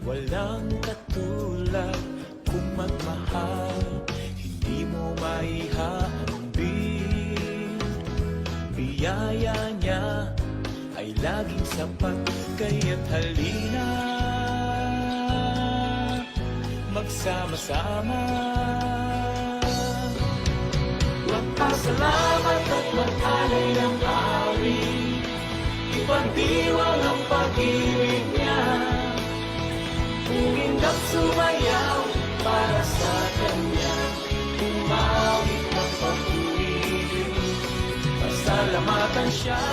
Walang katulad kung magmahal, hindi mo maihahambing. Biyaya niya ay laging sapat, kaya't halina magsama-sama. Magpasalamat at mag-alay ng awit, ipagdiwang ang pag-ibig niya. Umindap sumayaw para sa Kanya, umawit ng pag-ibig, pasalamatan siya.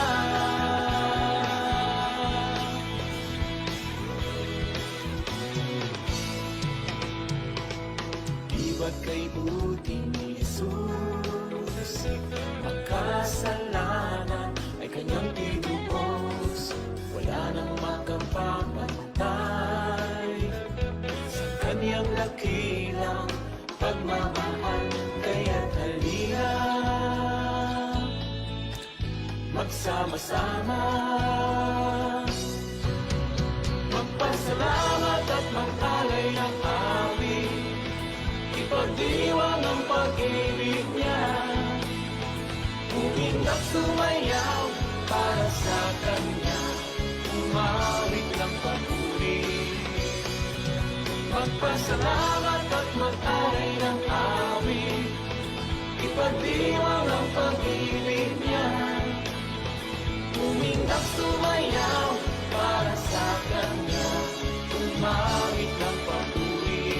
Iba't kay buti ni Jesus, makasalanan ay Kanyang tinubos, wala nang makapamantay sa Kanyang dakilang pagmamahal. Kaya't halina magsama-sama, magpasalamat at mag-alay ng awit, ipagdiwang ang pag-ibig niya. Umindap sumayaw para sa Kanya, umawit ng papuri. Magpasalamat at mag-alay ng awit, ipagdiwang ang pag-ibig niya. Umindap sumayaw para sa Kanya, umawit ng papuri.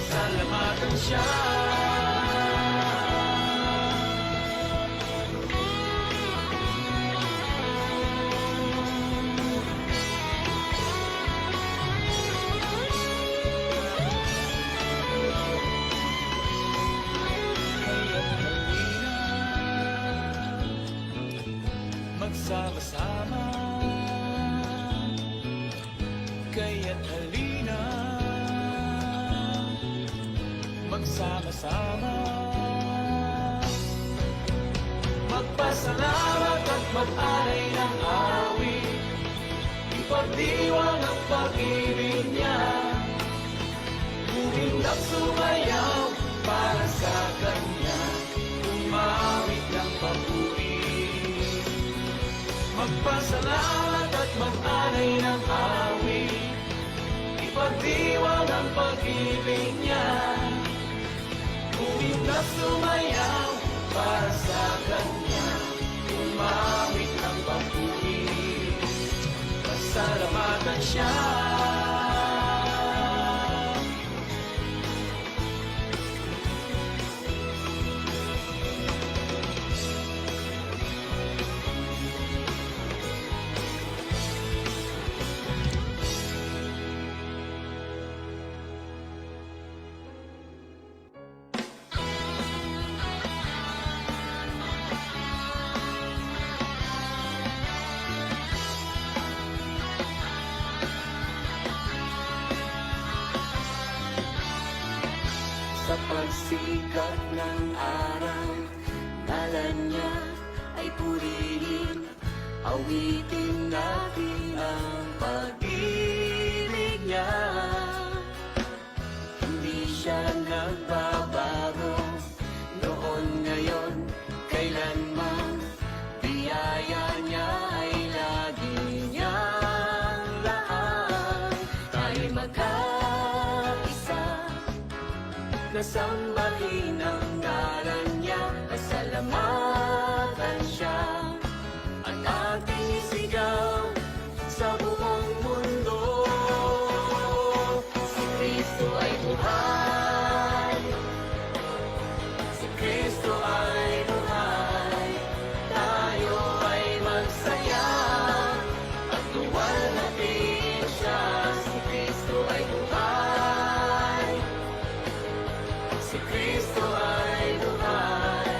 Salamatan siya. Magsama-sama, kaya't halina magsama-sama, magpasalamat at mag-alay ng awit, ipagdiwang ang pag-ibig niya. Umindap sumayaw para sa Kanya, umawit ng papuri. Magpasalamat at mag-alay ng awit, ipagdiwang ang pag-ibig niya. Umindap sumayaw para sa Kanya, umawit ng papuri. Pasalamatan siya. Sa pagsikat ng araw, ngalan niya ay purihin, awitin natin ang pag-ibig niya. Hindi siya nagbabago, noon, ngayon, kailanman, biyaya niya ay lagi niyang lahat. Tayo'y magkaisa, kasambahin ang ngalan niya, pasalamatan siya, at ating isigaw sa buong mundo. Si Kristo ay buhay, si Kristo ay buhay, tayo ay magsaya at luwalhatiin siya. Si Kristo ay buhay, si Kristo ay buhay,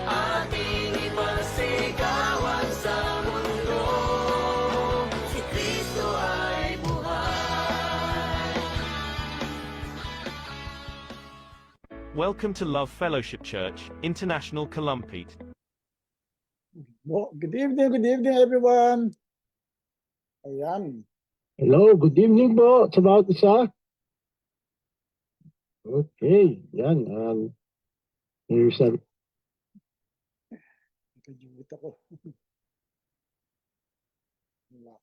ating ipagsigawan sa mundo. Si Kristo ay buhay. Welcome to Love Fellowship Church, International Columpete. Good evening everyone. Ayan. Hello, good evening po sa bawat isa. Okay, yan. Here's a, Nakajimit ako. Wala.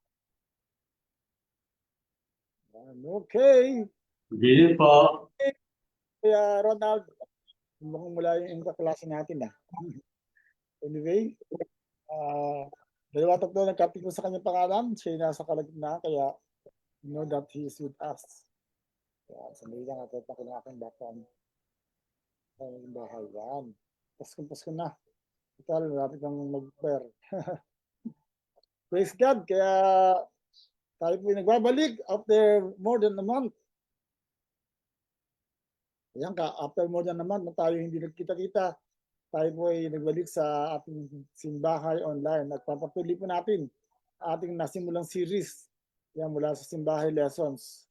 Okay. Hindi po. Kaya Ronald, mukhang mula yung kaklase natin. Anyway, dalawa tatlo nagkapit mo sa kanyang pangalan. Siya nasa kalagitnaan, kaya you know that he is with us. Kaya sandali lang at ako ng aking background. Ang bahay yan. Pasko na. Total, malapit kang mag-prayer. Praise God. Kaya tayo po nagbabalik after more than a month. Ayan ka, after more than a month na tayo hindi nagkita-kita, tayo po ay nagbalik sa ating simbahay online. Nagpapatuloy po natin ating nasimulang series yan, mula sa simbahay lessons.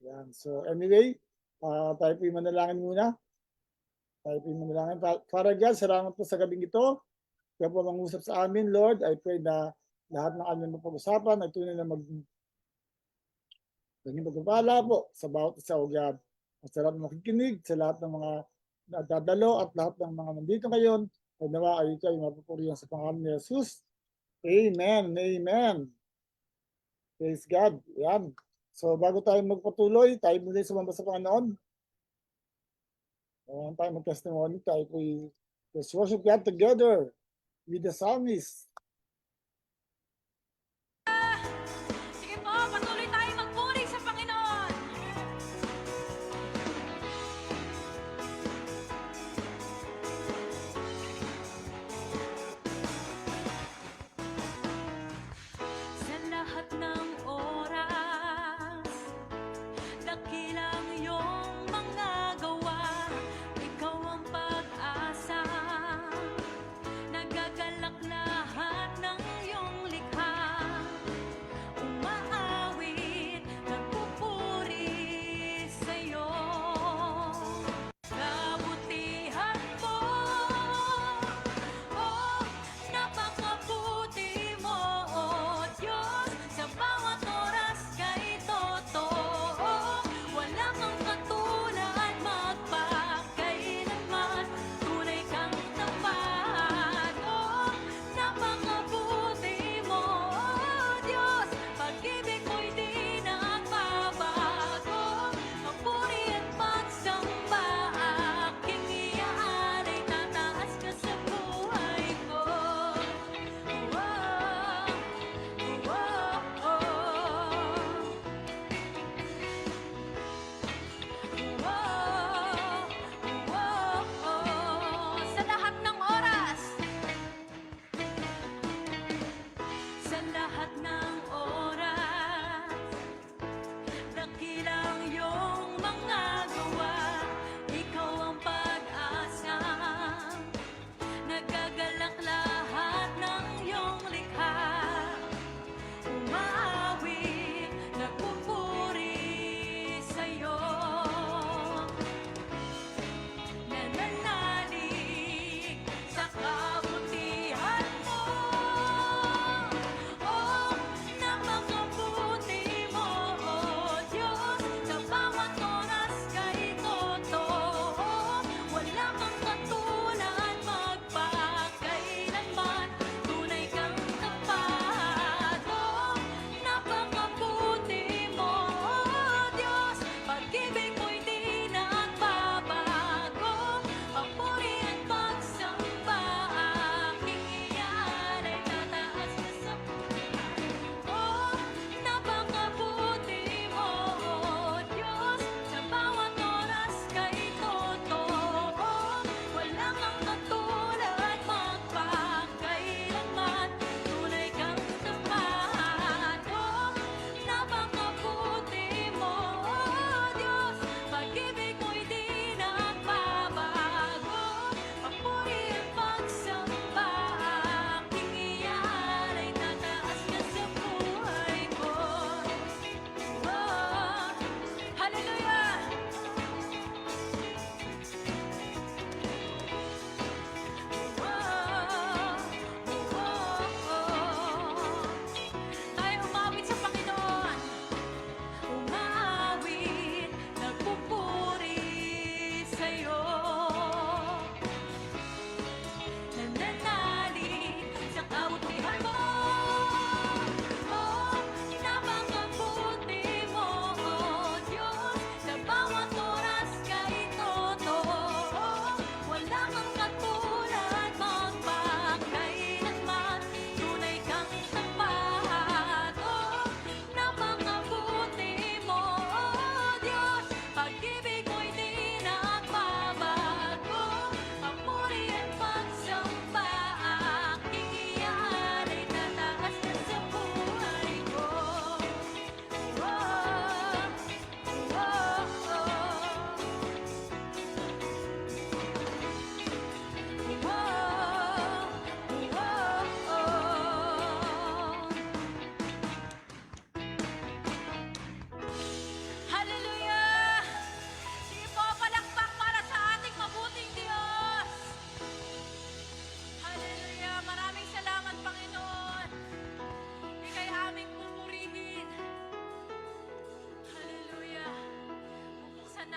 Yan. So anyway, tayo po yung manalangin muna. Tayo po yung manalangin. Father God, salamat po sa gabing ito. Kaya po mangusap sa amin, Lord. I pray na lahat ng aming mapag-usapan ay tunay na naging pagpapala po sa bawat isa, O God. At sa lahat ng makikinig, sa lahat ng mga nadadalo at lahat ng mga nandito ngayon, ay nawa ay kayo mapupurihan sa pangalan ni Jesus. Amen. Amen. Praise God. Yan. So bago tayo magpatuloy, tayo muna sumamba sa Panginoon. Ayan tayo mag-testimony. Tayo po let's worship God together with the psalmist. Sige po, patuloy tayo magpuri sa Panginoon. Sa lahat ng oras, dakilang iyong mga gawa, ikaw ang pag-asa, nagagalak lahat.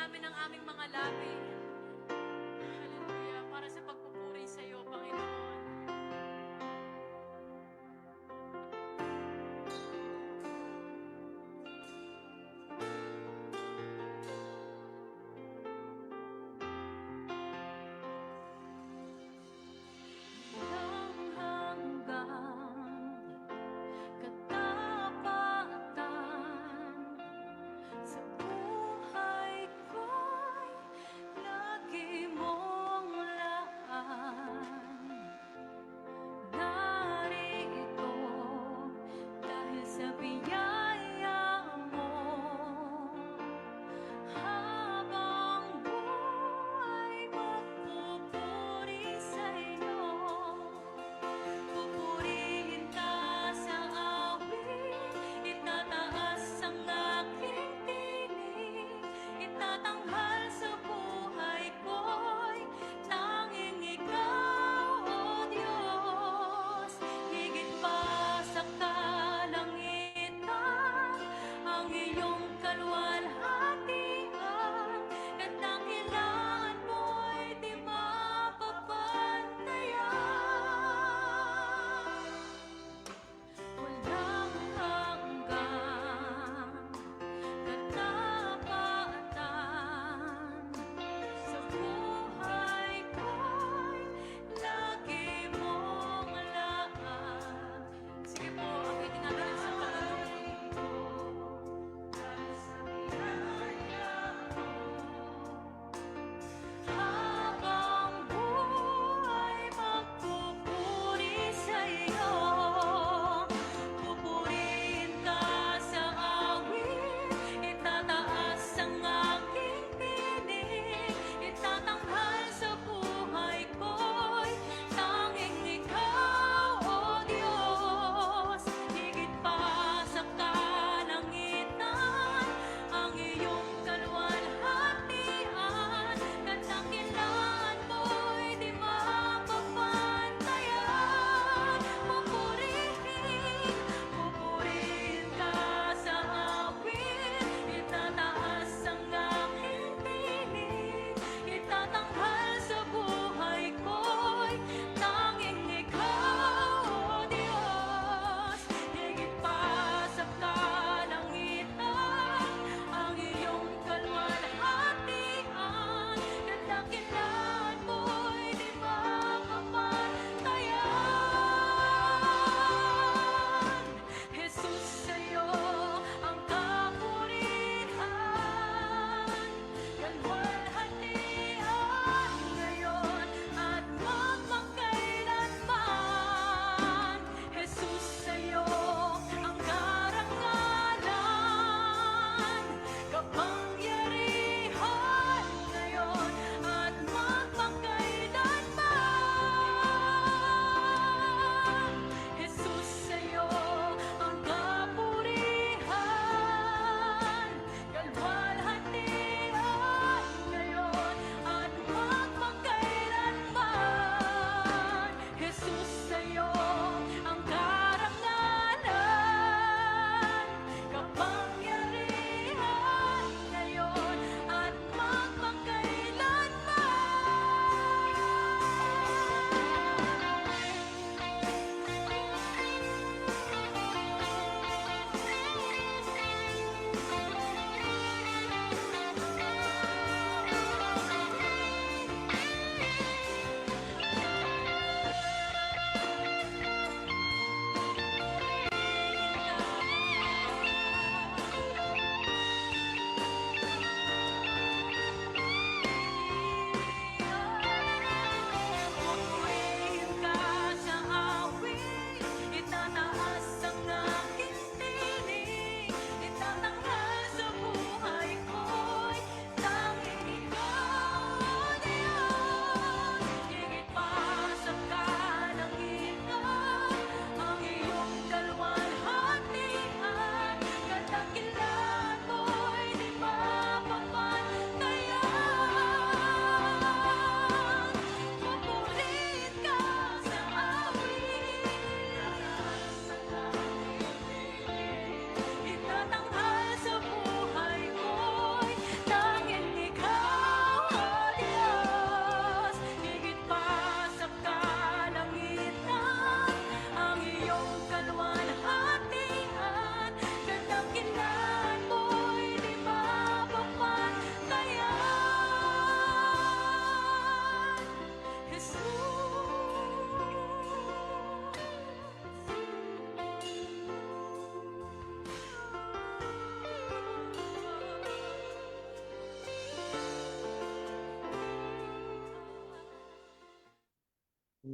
namin ang aming mga labi. Hallelujah. Para sa pagpupuri sa iyo, Panginoon. Walang hanggang katapatan sa buhay ko'y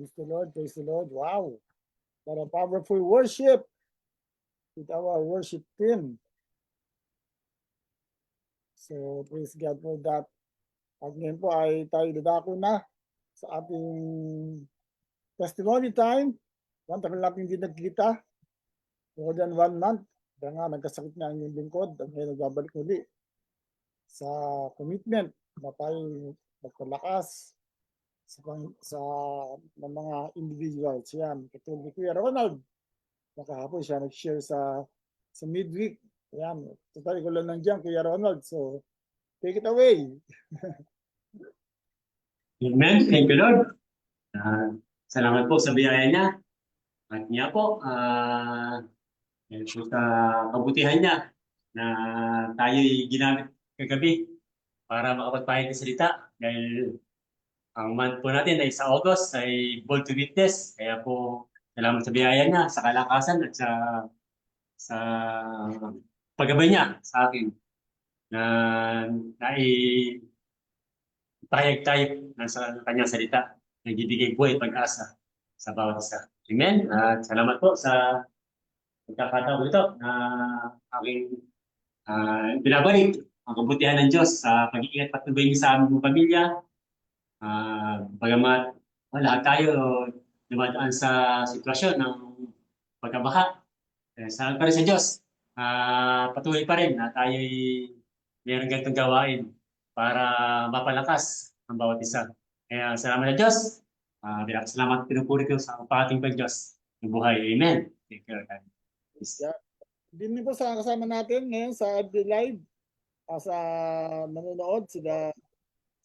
Praise the Lord, praise the Lord. Wow. What a powerful worship with our worship team. So, praise God for that. At ngayon po ay tayo dadako na sa ating testimony time. Ang tagal natin hindi nagkita. More than 1 month. Kaya nga, nagkasakit na ang inyong lingkod. At ngayon nagbabalik muli sa commitment na tayo magpalakas sa mga individuals. Yan. Katulad ni Kuya Ronald. Nakahapon siya nag-share sa midweek. Yan. Tutali ko lang nandiyan, Kuya Ronald. So, take it away. Amen. Thank you, Lord. Salamat po sa biyaya niya. At niya po, dahil po sa kabutihan niya na tayo'y ginamit kagabi para makapagpahid ng salita. Dahil ang month po natin ay sa August ay Bold to Witness. Kaya po, salamat sa biyaya niya, sa kalakasan at sa paggabay niya sa akin na pahayag tayo sa kanyang salita, nagbibigay buhay at pag-asa sa bawat isa. Amen. At salamat po sa pagkakataon ito na aking binabalik ang kabutihan ng Diyos sa pag-iingat patuloy niyo sa aming pamilya. Bagamat lahat tayo dumadaan sa sitwasyon ng pagkabaha. Salamat pa rin sa Diyos. Patuloy pa rin na tayo'y mayroong ganitong gawain para mapalakas ang bawat isa. Kaya salamat sa Diyos. Salamat pinupuri ko sa pating Diyos ng buhay. Amen. Thank you, God. Din po sa kasama natin ngayon sa FB Live. Sa manonood sila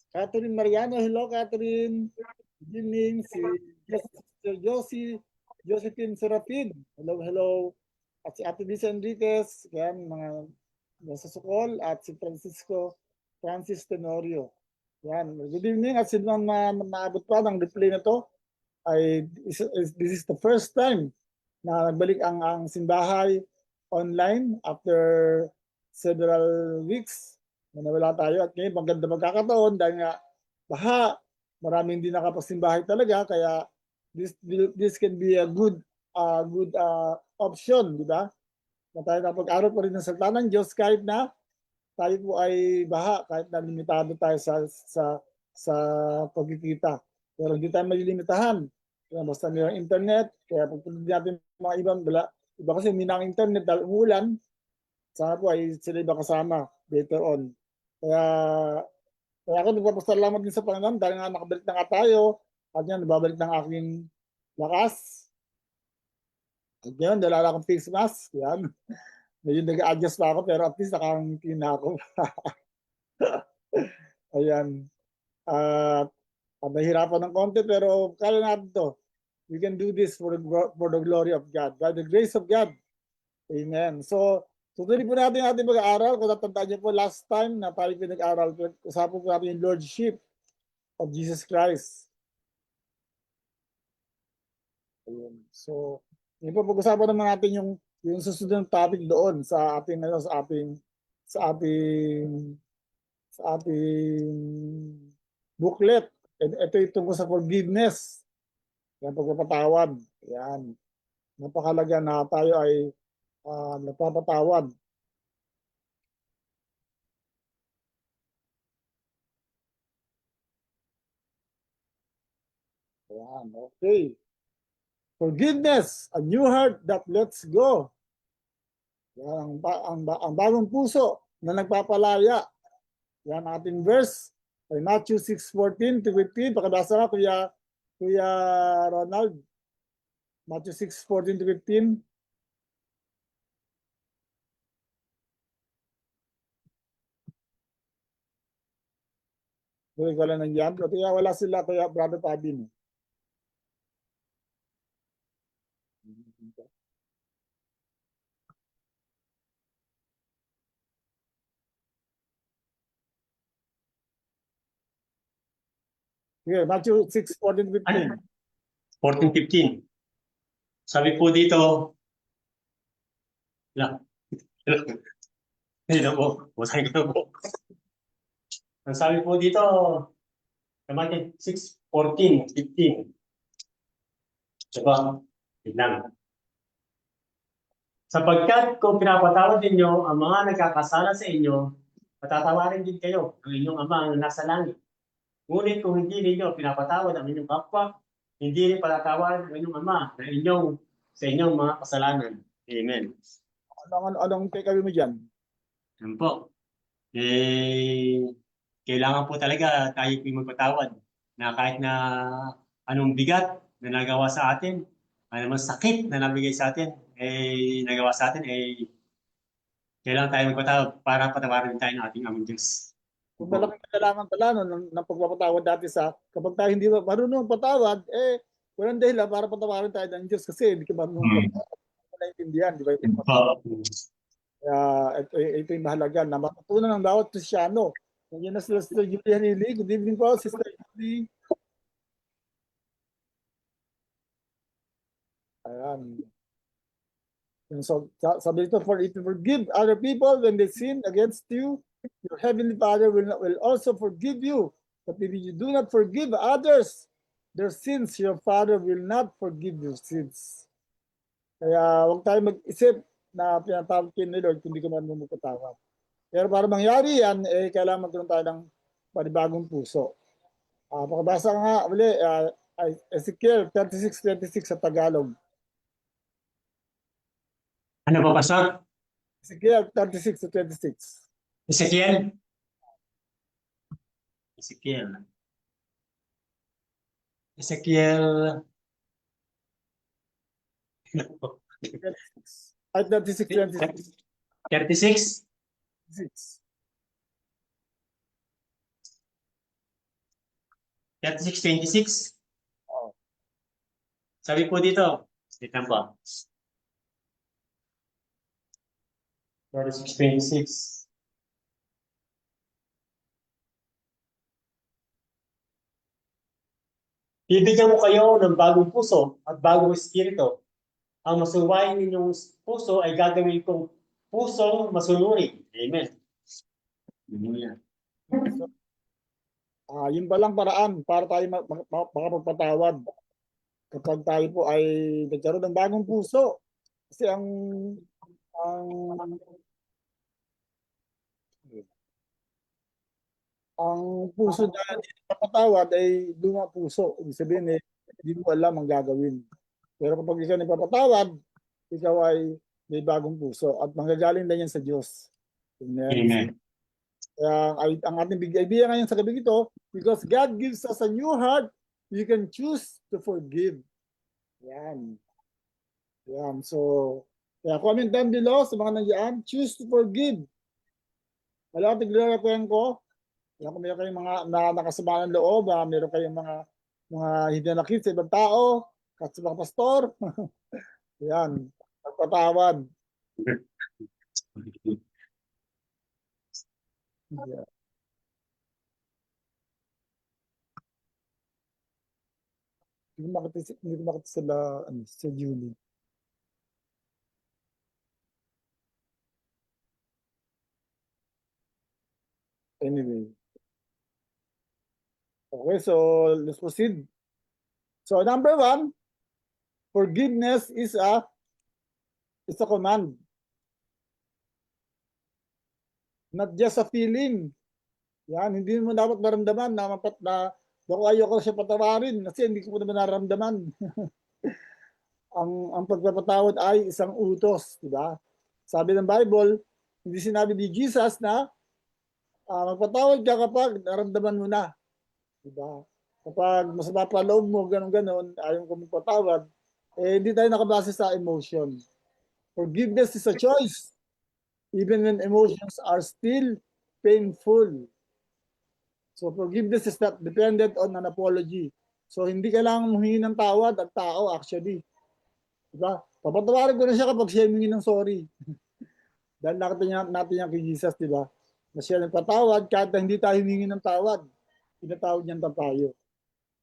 Catherine Mariano. Hello, Catherine. Good evening. Si Josephine Serafin. Hello, hello. At si Ate Lisa Enriquez. Yan, mga nasa Sukol. At si Francis Tenorio. Yan. Good evening. At sino maabot pa ng replay na to, ay this is the first time na nagbalik ang simbahay online after several weeks na nawala tayo. At ngayon, maganda magkakataon dahil nga baha, maraming hindi nakapagsimbahay talaga. Kaya this can be a good option, di ba? Na tayo napag-aral pa rin ng salita ng Diyos kahit na tayo po ay baha, kahit na limitado tayo sa pagkikita. Pero hindi tayo malilimitahan. Kaya basta mayroong internet, kaya pagpunod natin mga iba kasi hindi na internet dahil umulan, sana po ay sila iba kasama later on. Kaya ako nagpapasalamat din sa Panginoon dahil nga nakabalik na nga tayo at yan, nababalik ng aking lakas. At ngayon, dalala akong face mask. Yan. Medyo nag-adjust pa ako pero at least nakangiti na ako. Ayan. Nahihirapan ng konti pero kaya natin to. We can do this for the glory of God. By the grace of God. Amen. So, tutuloy po natin ating pag-aaral. Kung tatandaan niyo po last time na tayo pinag-aaral, usapan po natin yung Lordship of Jesus Christ. Ayan. So, yun po pag-usapan naman natin yung susunod ng topic doon sa ating booklet. Ito yung tungkol sa forgiveness. Yan, pagpapatawad. Yan. Napakalaga na tayo ay nagpapatawad. Yan, okay. Forgiveness, a new heart that lets go. Yan, ang bagong puso na nagpapalaya. Yan ating verse ay Matthew 6:14-15. Pakabasa ka, Kuya Ronald. Matthew 6:14-15. Tuloy ko lang nandiyan. Kaya wala sila, Kuya Brother Pabin. Okay, Matthew 6:14-15. 14:15. Sabi po dito, hindi na po, basahin ko na po. Ang sabi po dito, sa Matthew 6:14-15, Diba? Yun lang. Sapagkat kung pinapatawad ninyo ang mga nagkakasala sa inyo, patatawarin din kayo ng inyong Ama ang nasa langit. Ngunit kung hindi ninyo pinapatawad ang inyong kapwa, hindi rin patatawarin ang inyong Ama sa inyong mga kasalanan. Amen. Anong takeaway mo dyan? Yan po. Kailangan po talaga tayo po magpatawad na kahit na anong bigat na nagawa sa atin, anong sakit na nabigay sa atin, nagawa sa atin, kailangan tayo magpatawad para patawarin tayo ng ating amang Diyos. Kung malaking kailangan pala ng pagpapatawad dati kapag tayo hindi marunong patawad, walang dahilan para patawarin tayo ng Diyos kasi hindi ka marunong naintindihan, di ba? Kaya ito yung mahalaga na matutunan ng bawat Kristyano. Nandiyan na sila Sister Julie Hanili. Good evening po, Sister Julie. Ayan. So, sabi dito, for if you forgive other people when they sin against you, your heavenly Father will also forgive you. But if you do not forgive others their sins, your Father will not forgive your sins. Kaya huwag tayo mag-isip na pinatawag ni Lord kung hindi ka man magpatawad. Pero para mangyari yan, kailangan magkaroon tayo ng panibagong puso. Pakabasa nga uli, Ezekiel 36:26 sa Tagalog. Ano ba, Pastor? Ezekiel 36:26. Ezekiel? Ay, 36:26. 36? 36:26? Oh. Sabi po dito, tignan po. 36:26. Bibigyan mo kayo ng bagong puso at bagong espiritu. Ang masuwayin ninyong puso ay gagawin kong pusong masunurin. Amen. Hallelujah. Yun palang paraan para tayo makapagpatawad kapag tayo po ay nagkaroon ng bagong puso. Kasi ang puso na hindi napapatawad ay lumang puso. Ibig sabihin, hindi mo alam ang gagawin. Pero kapag ikaw napapatawad, ikaw ay may bagong puso at manggagaling na yan sa Diyos. Amen. Kaya ang ating bigay ngayon sa gabi ito, because God gives us a new heart, you can choose to forgive. Yan. So, kaya comment down below sa mga nandiyan, choose to forgive. Wala akong tiglalakwen ko. Kung meron kayong mga nakasama ng loob, meron kayong mga hindi nakit sa ibang tao, kasi mga pastor. Yan. Pagpatawad. Yeah. Hindi ko makita sila sa Julie. Anyway. Okay, so let's proceed. So number 1, forgiveness is a command. Not just a feeling. Yan, hindi mo dapat maramdaman na kung ayoko siya patawarin kasi hindi ko naman nararamdaman. ang pagpapatawad ay isang utos, di ba? Sabi ng Bible, hindi sinabi ni Jesus na magpatawad ka kapag naramdaman mo na. Di ba? Kapag masama pa loob mo, ganon, ayaw ko magpatawad, hindi tayo nakabase sa emotion. Forgiveness is a choice. Even when emotions are still painful. So forgiveness is not dependent on an apology. So hindi kailangan humingi ng tawad ang tao actually. Diba? Papatawarin ko na siya kapag siya humingi ng sorry. Dahil nakita natin yan kay Jesus, diba? Na siya nagpatawad kahit hindi tayo humingi ng tawad. Pinatawad niya tayo.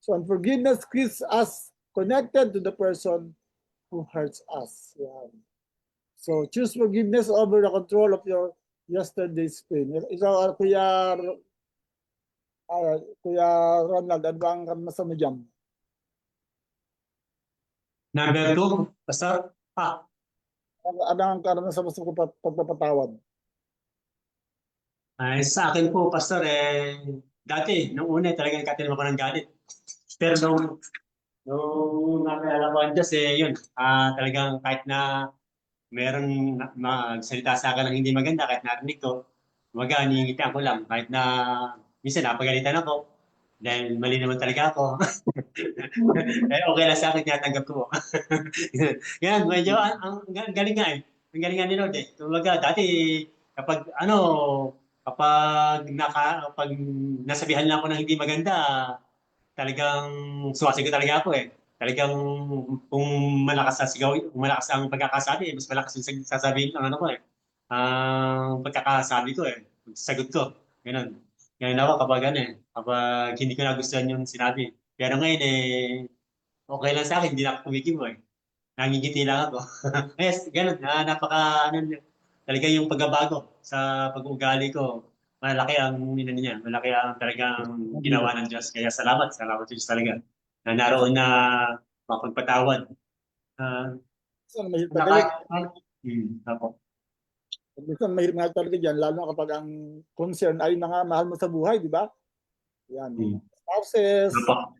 So unforgiveness keeps us connected to the person who hurts us. Yan. So choose forgiveness over the control of your yesterday's pain. Ikaw, Kuya Ronald, ano ba ang masama dyan? Number 2, Pastor. Ano ang karanasan mo sa pagpapatawad? Ay, sa akin po, Pastor, dati, nung una, talagang nagkatinim ako ng galit. Pero nung nakilala ko ang Diyos, yun, talagang kahit na meron magsalita sa akin ng hindi maganda, kahit narinig ko, kumbaga, ningitian ko lang. Kahit na minsan napagalitan ako, dahil mali naman talaga ako. Okay lang sa akin, tinatanggap ko. Yan, medyo, ang galing nga eh. Ang galing nga ni Lord eh. Kumbaga, dati, kapag, kapag nasabihan lang ako ng hindi maganda, talagang suwasigaw talaga ako eh. Talagang kung malakas ang sigaw, kung malakas ang pagkakasabi, mas malakas yung sasabihin ng ano ko eh. Ang pagkakasabi ko eh, sagot ko. Ganun. Ganun ako kapag kapag hindi ko nagustuhan yung sinabi. Pero ngayon okay lang sa akin, hindi na ako kumikibo eh. Nangingiti lang ako. Yes, ganun. Talaga yung pagbabago sa pag-uugali ko. Malaki ang niya. Malaki ang talagang ginawa ng Diyos. Kaya salamat sa Diyos talaga. Na naroon na mapagpatawad. Minsan mahirap Naka, talaga. ako. Minsan mahirap nga talaga dyan, lalo na kapag ang concern ay mga mahal mo sa buhay, di ba? Yan. Spouses, Ako.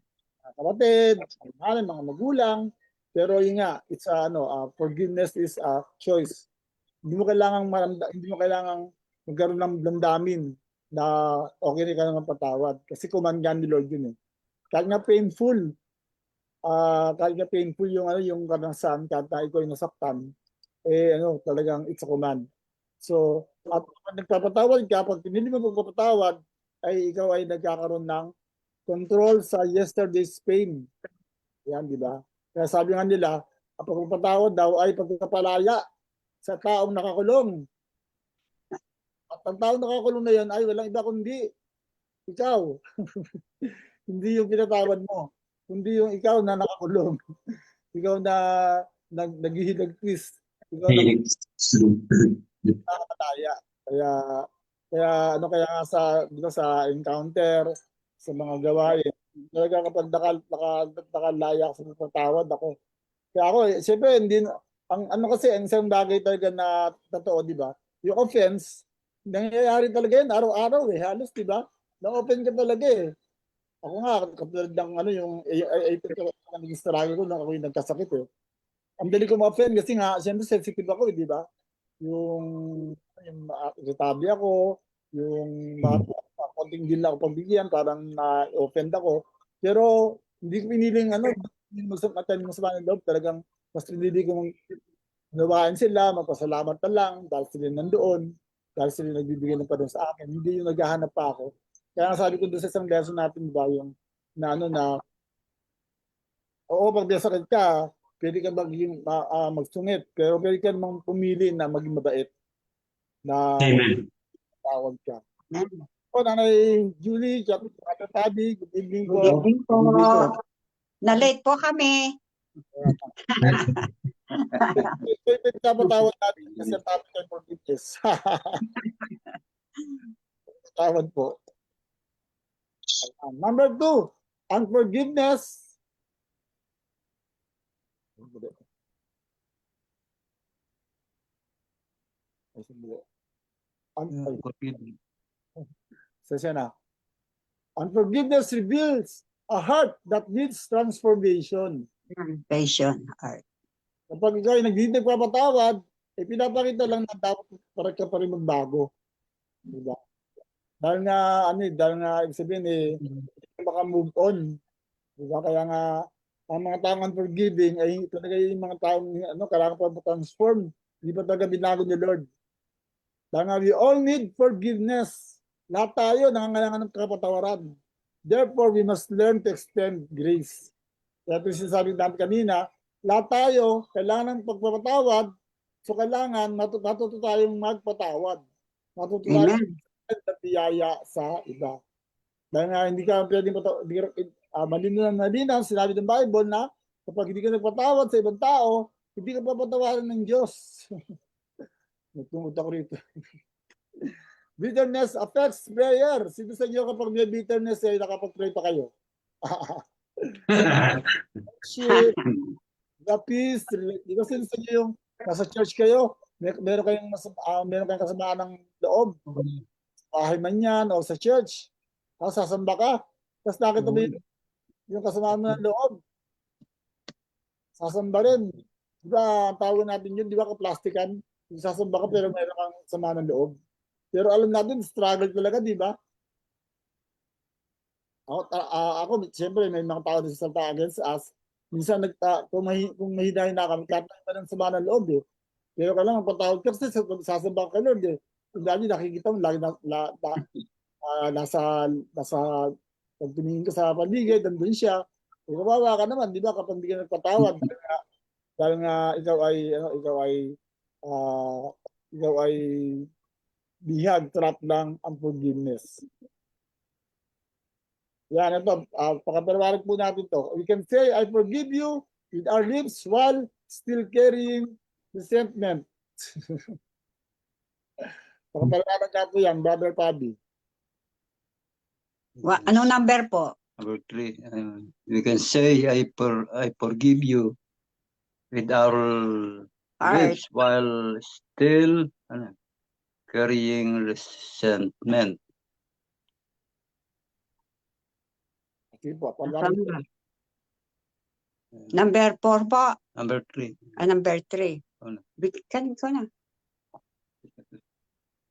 kapatid, mga magulang. Pero yun nga, forgiveness is a choice. Hindi mo kailangang magkaroon ng damdamin na okay ka naman patawad. Kasi command ni Lord yun eh. Kahit nga painful yung karanasan, kahit na ikaw ay nasaktan, talagang it's a command. So, at kapag nagpapatawad ka, pag pinili mo magpapatawad, ay ikaw ay nagkakaroon ng control sa yesterday's pain. Yan, di ba? Kaya sabi nga nila, ang pagpapatawad daw ay pagkapalaya sa taong nakakulong. At ang taong nakakulong na yan ay walang iba kundi ikaw. Hindi yung pinatawad mo, kundi yung ikaw na nakakulong. Ikaw na naghihilagpis. Ikaw na nakakataya. Kaya nga sa encounter, sa mga gawain, talaga kapag nakalaya ako sa pagpatawad ako. Kaya ako, siyempre, ang isang bagay talaga na totoo, di ba? Yung offense, nangyayari talaga yun, araw-araw halos, di ba? Na-open ka talaga eh. Ako nga, kapag yung naging struggle ko nung ako yung nagkasakit eh. Ang dali ko ma-offend kasi nga, siyempre sensitive ako di ba? Yung irritable ako, yung konting deal ako pagbigyan, parang na-offend ako. Pero hindi ko piniling masama ng loob, talagang mas pinili ko nawain sila, magpasalamat na lang dahil sila nandoon, dahil sila nagbibigay ng padon sa akin. Hindi yung naghahanap pa ako. Kaya sabi ko doon sa isang lesson natin ba yung pag desakit ka, pwede ka magsungit, pero pwede ka namang pumili na maging mabait na Amen. tawag ka. Nanay Julie, Tabi, good evening po. Good evening po. Na-late po kami. Pinapatawad natin kasi ang topic ay forgiveness. Tawad po. Number 2, unforgiveness. Unforgiveness reveals a heart that needs transformation. Passion art. Kapag ikaw ay nagpapatawad, pinapakita lang na dapat para ka pa rin magbago. Diba? Dahil nga ibig sabihin baka move on. Diba? Kaya nga ang mga taong unforgiving ay talaga yung mga taong kailangan pa transform. Hindi pa talaga binago ni Lord. Dahil nga we all need forgiveness. Lahat tayo nangangailangan ng kapatawaran. Therefore, we must learn to extend grace. Kaya ito sinasabi natin kanina, lahat tayo kailangan ng pagpapatawad. So kailangan matuto tayong magpatawad. Matuto tayong biyaya sa iba. Dahil nga hindi ka pwedeng malinaw sinabi ng Bible na kapag hindi ka nagpatawad sa ibang tao, hindi ka papatawaran ng Diyos. Nagtungod ako rito. Bitterness affects prayer. Sino sa inyo kapag may bitterness nakapag-pray pa kayo? peace, because sa inyo yung nasa church kayo, meron kayong meron kayong kasamaan ng loob, bahay man yan o sa church. Tapos sasamba ka. Tapos nakita mo yung kasamaan mo ng loob. Sasamba rin. Di ba, ang tawag natin yun, di ba, kaplastikan? Yung sasamba ka pero meron kang sama ng loob. Pero alam natin, struggle talaga, di ba? Ako, siyempre, may mga tao na sasalta against us. Minsan, kung mahinahin na kami, kahit na ng sama ng loob, eh. Pero kailangan patawag ka kasi sasamba ka, Lord, eh. Kung dati nakikita mo, lagi nasa pag tumingin ka sa paligid, nandun siya. Eh, kawawa ka naman, di ba, kapag hindi ka nagpatawad, dahil nga ikaw ay bihag, trap lang ang forgiveness. Yan, ito, pakaparawalag po natin to. We can say, I forgive you with our lips while still carrying resentment. Pakaparawalag na po yan, Brother Pabi. Anong number po? Number 3, we can say, I forgive you with our lips while still carrying resentment. Okay po, Number 4 po. Number 3. Number 3. Ano?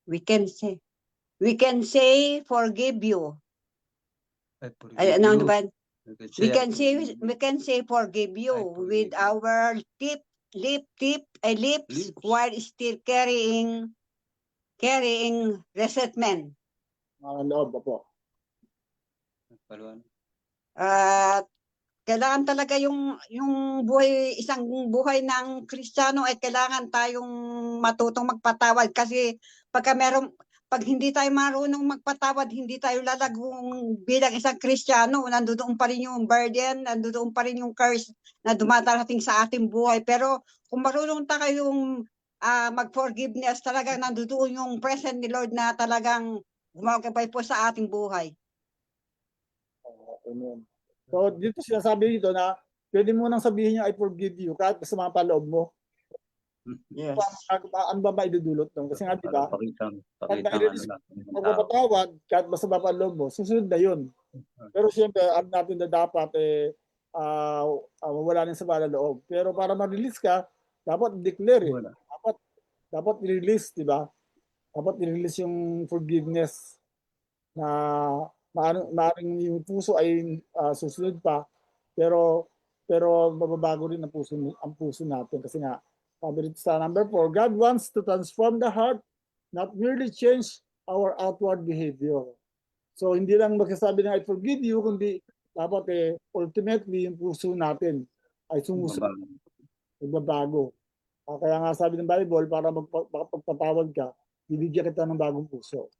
We can say forgive you. I forgive Ay, ano you. ba? We can say, We can say forgive you forgive with you. our lips while still carrying resentment. mga loob po. Kailangan talaga yung isang buhay ng Kristiyano ay kailangan tayong matutong magpatawad kasi pag hindi tayo marunong magpatawad, hindi tayo lalagong bilang isang Kristiyano, nandoon pa rin yung burden, nandoon pa rin yung curse na dumadarating sa ating buhay. Pero kung marunong tayong mag-forgiveness, talagang nandoon yung presence ni Lord na talagang gumagabay po sa ating buhay. Amen. So, dito sinasabi dito na pwede mo nang sabihin niya, I forgive you, kahit masama pa loob mo. Yes. Ano ba maidudulot nun? Kasi nga, di ba, pag Pakitang magpapatawad, kahit masama pa loob mo, susunod na yun. Pero siyempre, alam natin na dapat, wala nang sama ng loob. Pero para ma-release ka, dapat declare eh. Dapat i-release, di ba? Dapat i-release yung forgiveness na maaring yung puso ay susunod pa, pero mababago rin ang puso natin kasi nga sabi dito sa number 4, God wants to transform the heart, not merely change our outward behavior. So hindi lang magsasabi na I forgive you, kundi dapat ultimately yung puso natin ay sumusunod, magbabago. Kaya nga sabi ng Bible, para magpapatawad ka, bibigyan kita ng bagong puso.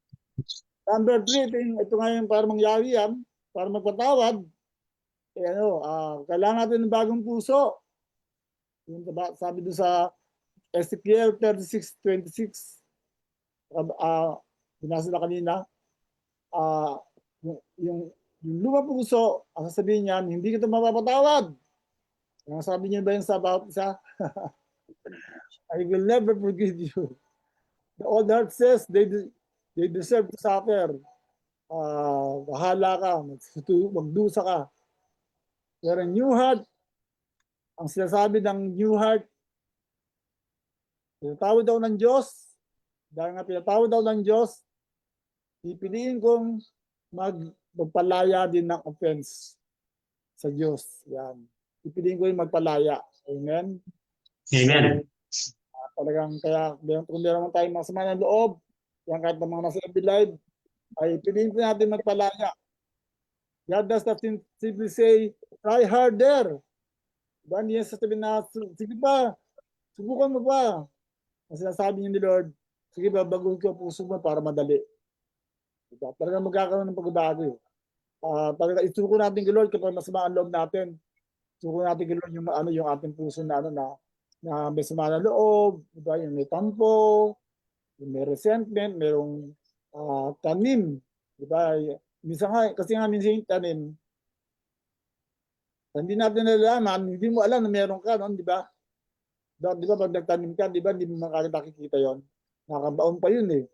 Number 3, ito nga yung para mangyari yan, para magpatawad, kailangan natin ng bagong puso. Yung sabi doon sa Ezekiel 36:26, binasa na kanina, yung lumang puso, ang sasabihin niyan, hindi kita mapapatawad. Ang sabi niya ba yung sa about isa? I will never forgive you. The old heart says they deserve to suffer. Bahala ka, magdusa ka. Pero new heart, ang sinasabi ng new heart, pinatawad daw ng Diyos. Dahil nga pinatawad daw ng Diyos, pipiliin kong magpalaya din ng offense sa Diyos. Yan. Pipiliin ko yung magpalaya. Amen? Amen. Talagang kaya kung meron tayong mga sama ng loob, yan kahit ng mga nasa live, ay piliin po natin magpalaya. God does not simply say, try harder. Diba? Hindi yan sasabihin na, sige pa, subukan mo pa. Ang sinasabi niya ni Lord, sige ba, baguhin ko ang puso mo para madali. Diba? Talagang magkakaroon ng pagbabago. Talagang isuko natin kay Lord kapag masama ang loob natin. Isuko natin kay Lord yung ating puso na may sama ng loob, diba? Yung may tampo, yung may resentment, merong tanim. Diba? Minsan nga, kasi nga minsan yung tanim, Hindi natin nalalaman, hindi mo alam na meron ka noon, di ba? Di ba pag nagtanim ka, di ba hindi mo makakita yon? Nakabaon pa yun eh,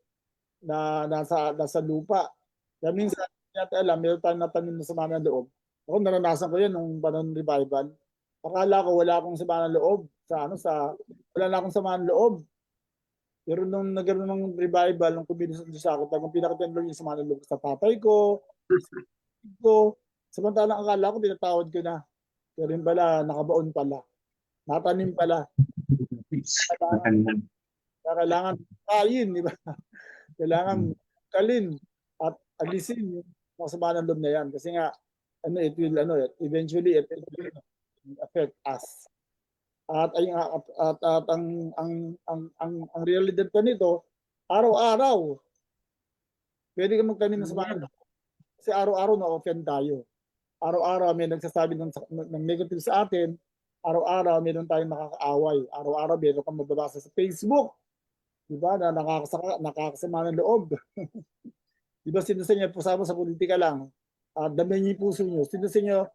na nasa lupa. Kaya minsan, hindi natin alam, meron tayong natanim na sama ng loob. Ako naranasan ko yun nung panahon ng revival. Akala ko wala akong sama ng loob wala na akong sama ng loob. Pero nung nagkaroon ng revival, nung kumilos sa ako, talagang pinakatendor yung sama ng loob sa tatay ko, ko. Samantalang akala ko, tinatawad ko na. Pero yun pala, nakabaon pala. Natanim pala. Kailangan kain, di ba? Kailangan kalin at alisin yung masama ng loob na yan. Kasi nga, eventually, it will affect us. At ang realidad pa nito, araw-araw, pwede ka magtanim ng sama ng loob. Kasi araw-araw na-offend tayo. Araw-araw may nagsasabi ng negative sa atin. Araw-araw meron tayong nakakaaway. Araw-araw meron kang mababasa sa Facebook. Diba? Na nakakasama ng loob. Diba sino sa inyo, pusama sa politika lang. Damihan niyo yung puso niyo. Sino sa inyo,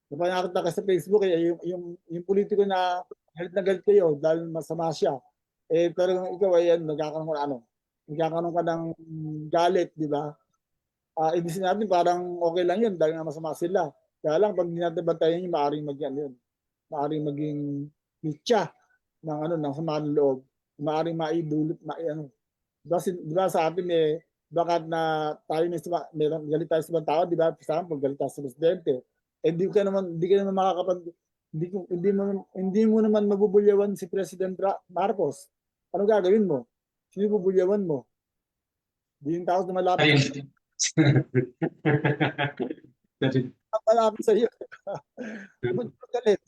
napangakita ka sa Facebook, yung politiko na galit kayo dahil masama siya. Pero ikaw ay nagkakaroon ka ng galit, di ba? Ibig natin parang okay lang yun dahil nga masama sila. Kaya lang pag hindi natin bantayan yun, maaaring maging mitya ng sama ng loob. Maaaring maidulot, diba sa atin bakit na tayo meron galit tayo sa ibang tao, di ba? For example, galit tayo sa presidente. Hindi ka naman hindi mo naman mabubulyawan si President Marcos. Ano gagawin mo? Sino bubulyawan mo? Di yung tao na malapit. Malapit sa iyo. Galit.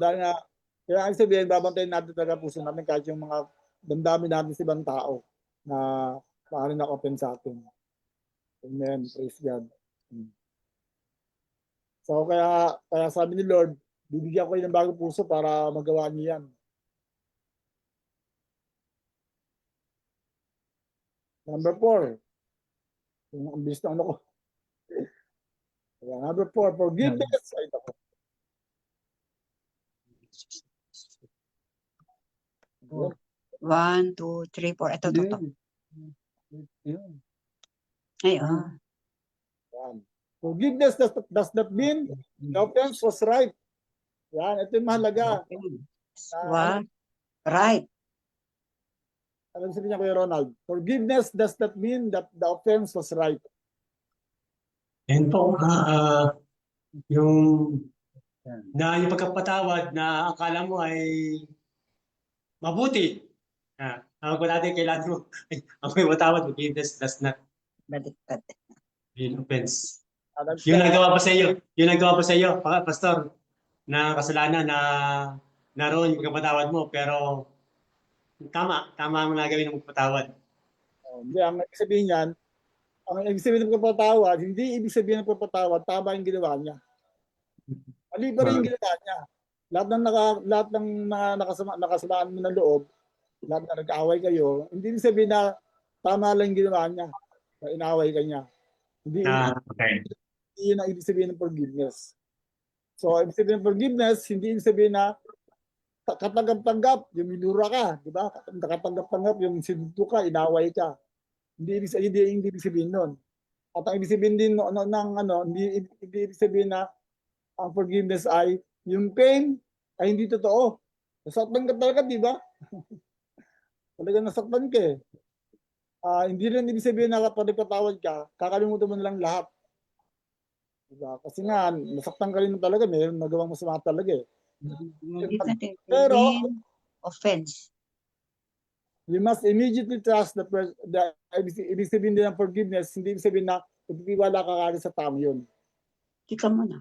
Dahil nga, kaya ang sabihin, babantayin natin talaga puso natin kahit yung mga damdamin natin sa ibang tao na maaaring na-open sa atin. Amen. Praise God. So kaya sabi ni Lord, bibigyan ko kayo ng bagong puso para magawa niyo yan. Number 4. Ang bilis na ko. Number 4, forgiveness. Ay, ako. Oh. 1, 2, 3, 4. Ito. Ay, Forgiveness does not mean the offense was right. Yan, ito yung mahalaga. Right. Alam sabi niya Kuya Ronald, forgiveness does not mean that the offense was right. And po, yung pagkapatawad na akala mo ay mabuti. Ako natin kailangan mo, ako yung matawad, forgiveness does not mean offense. Yung nagawa pa sa iyo, pastor, na kasalanan na naroon yung pagkapatawad mo, pero tama ang nagawin ng pagpatawad. Hindi, ang ibig sabihin niyan, ang ibig sabihin ng pagpatawad, hindi ibig sabihin ng pagpatawad, tama yung ginawa niya. Mali pa rin yung ginawa niya. Lahat ng nakasamaan mo ng loob, lahat na nag-aaway kayo, hindi ibig sabihin na tama lang yung ginawa niya, na inaway ka niya. Hindi yun ang ibig sabihin ng forgiveness. So, ibig sabihin ng forgiveness, hindi ibig sabihin na katanggap-tanggap, yung minura ka, di ba? Katanggap-tanggap, yung sinunto ka, inaway ka. Hindi ibig sabihin nun. At ang ibig sabihin din hindi ibig sabihin na ang forgiveness ay yung pain ay hindi totoo. Nasaktan ka talaga, di ba? Talaga nasaktan ka eh. Hindi rin ibig sabihin na kapag nagpatawad ka, kakalimutan mo na lang lahat. Diba? Kasi nga, nasaktan ka rin talaga, mayroon nagawang masama talaga eh. Pero, offense. You must immediately trust the ibig sabihin din ng forgiveness, hindi ibig sabihin na pagtitiwala ka kagad sa tao yun. Tika mo na.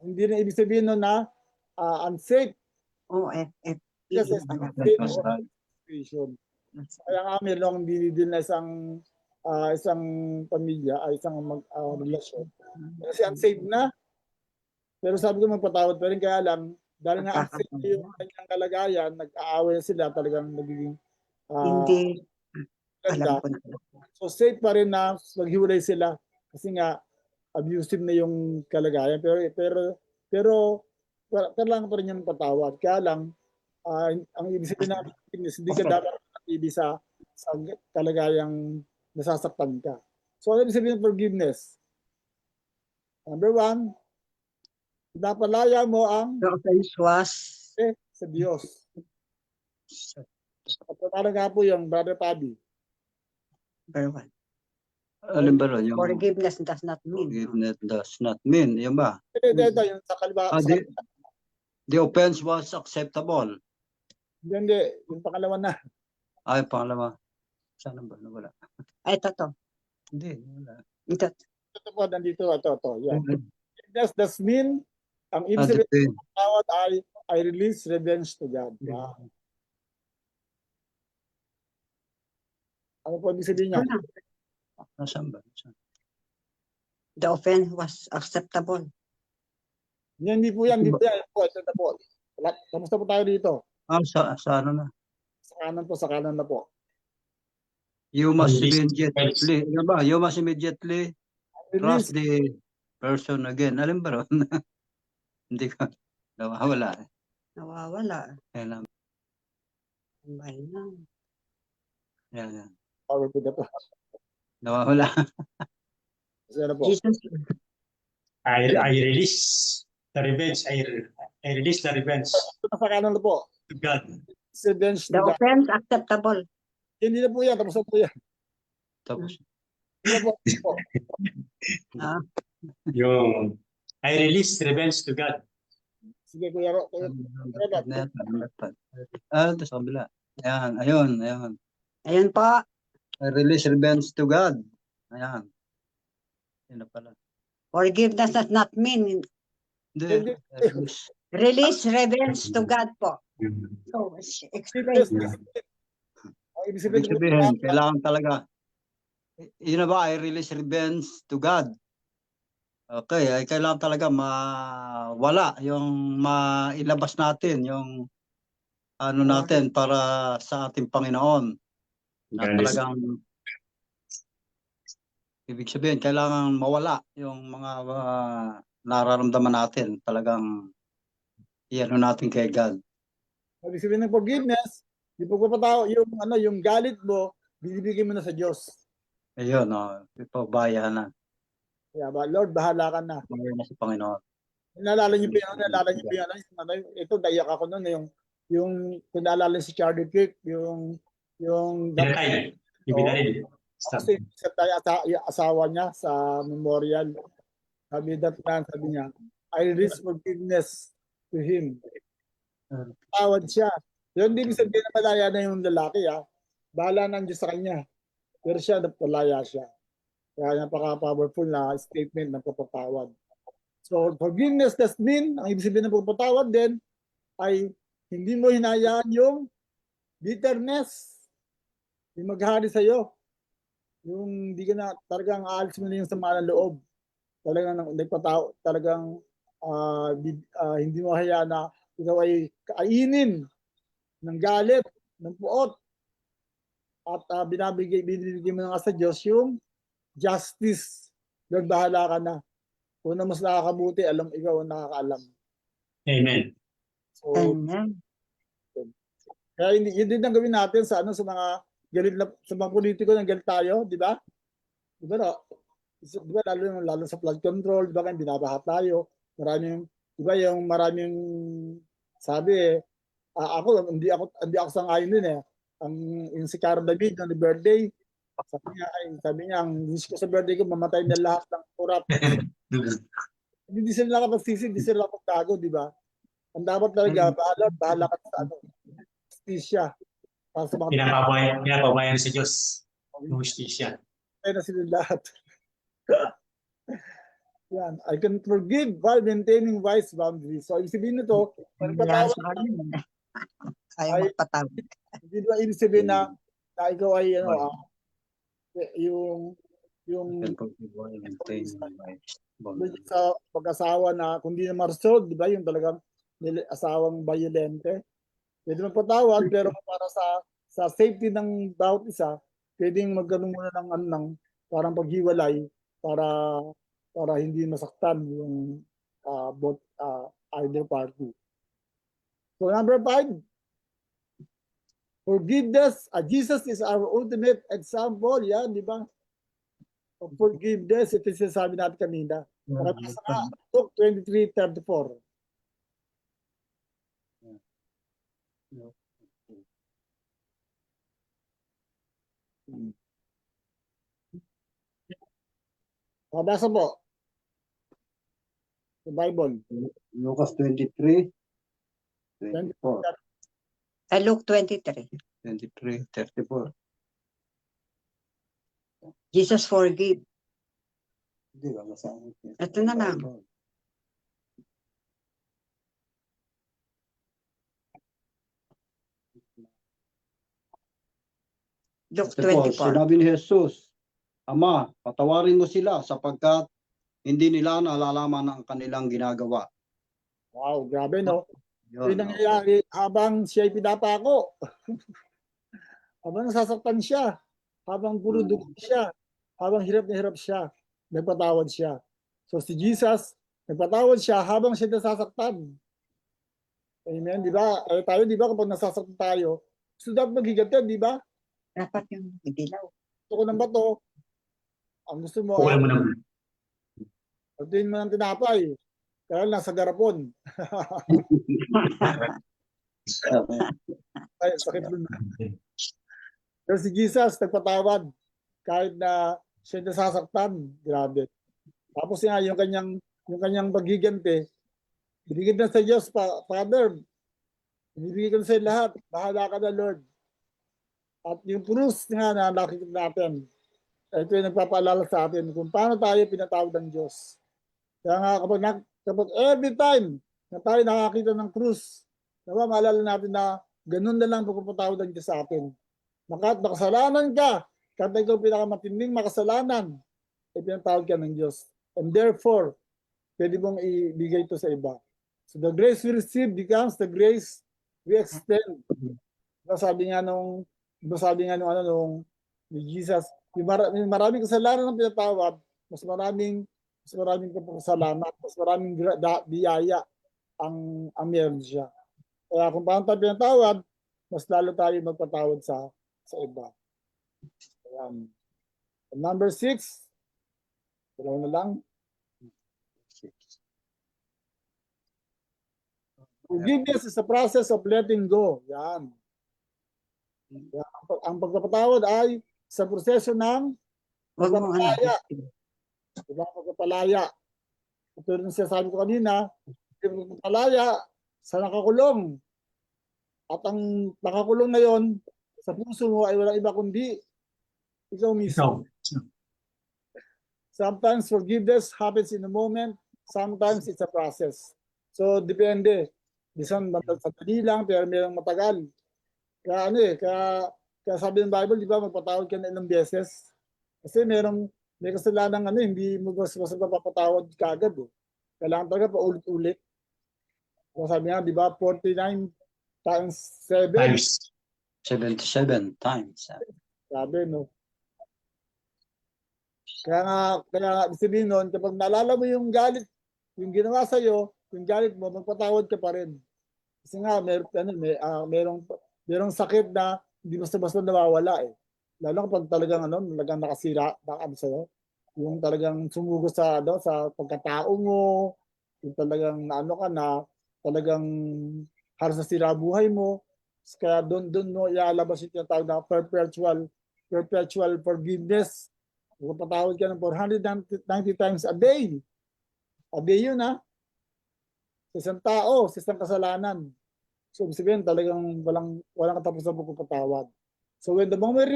Hindi rin ibig sabihin nun na unsafe. Kasi situation. Kaya nga meron akong dinidil na isang pamilya, isang relasyon. Kasi unsafe na. Pero sabi ko magpatawad pa rin, kaya lang, dahil nga unsafe yung kanyang kalagayan, nag-aaway sila, talagang nagiging hindi. Alam ko na. So safe pa rin na maghiwalay sila. Kasi nga, abusive na yung kalagayan, pero kailangan pa rin yung patawad. Kaya lang, ang ibig sabihin na hindi ka dapat ibig sa kalagayang nasasaktan ka. So, ano ibig sabihin ng forgiveness? Number 1, pinapalaya mo ang The offense was sa Diyos. At parang nga po yung Brother Paddy. number 1. Alin ba ron? Yung Forgiveness does not mean. forgiveness does not mean. Yun ba? Ito, yung sa kaliwa. The offense was acceptable. Hindi, yung pangalawa na. Ay, pangalawa. Saan ba? Wala. Ay, ito. Hindi, wala. Ito. Ito po, nandito, ito. Yan. Does mean, ang ibig sabihin ng tawad ay I release revenge to God. Wow. Ano po ibig sabihin niya? Nasaan ba? The offense was acceptable. Hindi po yan. Ito na po. Kamusta po tayo dito? Sa ano na? Sa kanan na po. You must immediately, ano ba? You must immediately trust the person again. Alin ba ron? Hindi ko, nawawala. Nawawala. Yan lang. Tambay lang. Yan. Power to the po. Nawawala. Kasi ano po? Jesus. I release the revenge. I release the revenge Sa kanan na po. to God. Revenge to The God. offense acceptable. Hindi na po yan. Tapos na po yan. Tapos, Hindi na po. Yung I release revenge to God. Sige, Kuya Ro. ito sa kabila. Ayan, ayun. Ayun po. I release revenge to God. Ayan. Yun na pala. Forgiveness does not mean Hindi. release revenge to God po. So, explain. Ibig Ibig sabihin, kailangan talaga. Yun na ba, I release revenge to God. Okay, ay kailangan talaga mawala yung mailabas natin, yung ano natin para sa ating Panginoon. Na talagang ibig sabihin, kailangan mawala yung mga nararamdaman natin. Talagang iano natin kay God. Ibig sabihin ng forgiveness, yung pagpapatao, yung galit mo, binibigay mo na sa Diyos. Ayun, ipabayan na. Kaya ba, Lord, bahala ka na. Bayan na sa Panginoon. Naalala niyo pa yun, ito, dayak ako noon, kung naalala si Charlie Kirk, yung Pinatay. Ibinaril. kasi sa asawa niya sa memorial, sabi niya, I release forgiveness to him. Tawad siya. Yung hindi sabihin na malaya na yung lalaki, bahala ng Diyos sa kanya. Pero siya, napalaya siya. Kaya napaka-powerful na statement ng pagpapatawad. So, forgiveness does mean, ang ibig sabihin ng pagpapatawad din, ay hindi mo hinayaan yung bitterness, yung maghari sa'yo. Yung hindi ka na, talagang aalis mo na yung sama ng loob. Talagang hindi mo hayaan na ikaw ay kainin ng galit, ng puot. At binibigay mo na nga sa Diyos yung justice. Lord, bahala ka na. Kung na mas nakakabuti, ikaw ang nakakaalam. Amen. So, Amen. kaya yun din ang gawin natin sa mga galit sa mga politiko ng galit tayo, di ba? Di ba no? Di ba lalo sa flood control, di ba kaya binabaha tayo. Maraming sabi hindi ako sang-ayon din eh. Yung si Cara David ng birthday, sabi niya ang wish ko sa birthday ko mamatay na lahat ng kurap. Hindi sila nakapagsisi, hindi sila nakapagtago, di ba? Ang dapat talaga, bahala ka sa justisya. Para sa mga Pinapabayan sa Diyos. Ng justisya. Kaya na sila lahat. Yan. I can forgive while maintaining wise boundaries. So, ibig sabihin nito, Ayaw magpatawad. hindi ba ibig sabihin na ikaw ay sa pag-asawa na kung di na ma-resolve, di ba, yung talagang asawang violente. Pwede magpatawad, pero para sa safety ng bawat isa, pwedeng magkaroon muna ng parang paghiwalay para para hindi masaktan yung both either party. So number 5, forgiveness. Jesus is our ultimate example. Yan, di ba? Of forgiveness, ito yung sinasabi natin kanina. Maramisa nga, Luke 23:34. Mabasa po. Sa Bible. Lucas 23, 24, Luke 23. 23, 34. Jesus forgive. Hindi ba masabi? Ito na lang. Luke 24, 24. sinabi ni Jesus, Ama, patawarin mo sila sapagkat hindi nila nalalaman ang kanilang ginagawa. Wow, grabe no. Yun, Yung nangyayari habang siya'y pinapako. Habang nasasaktan siya. Habang puro dugo siya. Habang hirap na hirap siya. Nagpatawad siya. So si Jesus, nagpatawad siya habang siya nasasaktan. Amen, di ba? Tayo, di ba, kapag nasasaktan tayo, gusto dapat magiganti, di ba? Dapat yung dilaw. Gusto ko ng bato. Ang gusto mo, Kuha mo naman. pagdating mo ng tinapay. Kaya nasa garapon. Ay, sakit mo na. Pero si Jesus, nagpatawad. Kahit na siya nasasaktan. Grabe. Tapos nga, yung kanyang pagiganti, binigyan na sa Diyos, Father, binigyan na sa lahat. Bahala ka na, Lord. At yung krus nga na nakikita natin, ito yung nagpapaalala sa atin kung paano tayo pinatawad ng Diyos. Kaya nga kapag every time na tayo nakakita ng krus, maalala natin na ganun na lang pagpapatawad ng Diyos sa atin. Makasalanan ka, kahit ikaw pinakamatinding makasalanan, pinatawad ka ng Diyos. And therefore, pwede mong ibigay ito sa iba. So the grace we receive becomes the grace we extend. Sabi nga nung ni Jesus, yung maraming kasalanan ng pinatawad, mas maraming kasalanan, mas maraming biyaya ang meron siya. Kaya kung paano tayo pinatawad, mas lalo tayo magpatawad sa iba. Ayan. And number 6, dalawa na lang. Forgiveness is a process of letting go. Yan. Ang pagpapatawad ay sa proseso ng Huwag mo pagpapalaya. Diba? Pagpapalaya. Ito rin sinasabi ko kanina, pagpapalaya sa nakakulong. At ang nakakulong na yon sa puso mo ay walang iba kundi ikaw mismo. Sometimes forgiveness happens in a moment, sometimes it's a process. So depende. Bisan sandali lang pero mayroong matagal. Kaya sabi ng Bible, di ba, magpatawad ka na ilang beses. Kasi may kasalanan hindi mo basta papatawad kagad. Kailangan talaga paulit-ulit. Kaya sabi nga, di ba, 49 times 7. Times. 77 times. Sabi, no? Kaya sabihin nun, kapag naalala mo yung galit, yung ginawa sa'yo, yung galit mo, magpatawad ka pa rin. Kasi nga, merong sakit na hindi basta-basta nawawala eh. Lalo kapag talagang nakasira, sa'yo, yung talagang sumugod sa pagkatao mo, yung talagang talagang halos na sira buhay mo. Kaya doon mo ilalabas yung tinatawag na perpetual forgiveness. Magpatawad ka ng 490 times a day. A day yun ha. Sa isang tao, sa isang kasalanan. So sabihin talagang walang katapusan ng pagpapatawad. So when the moment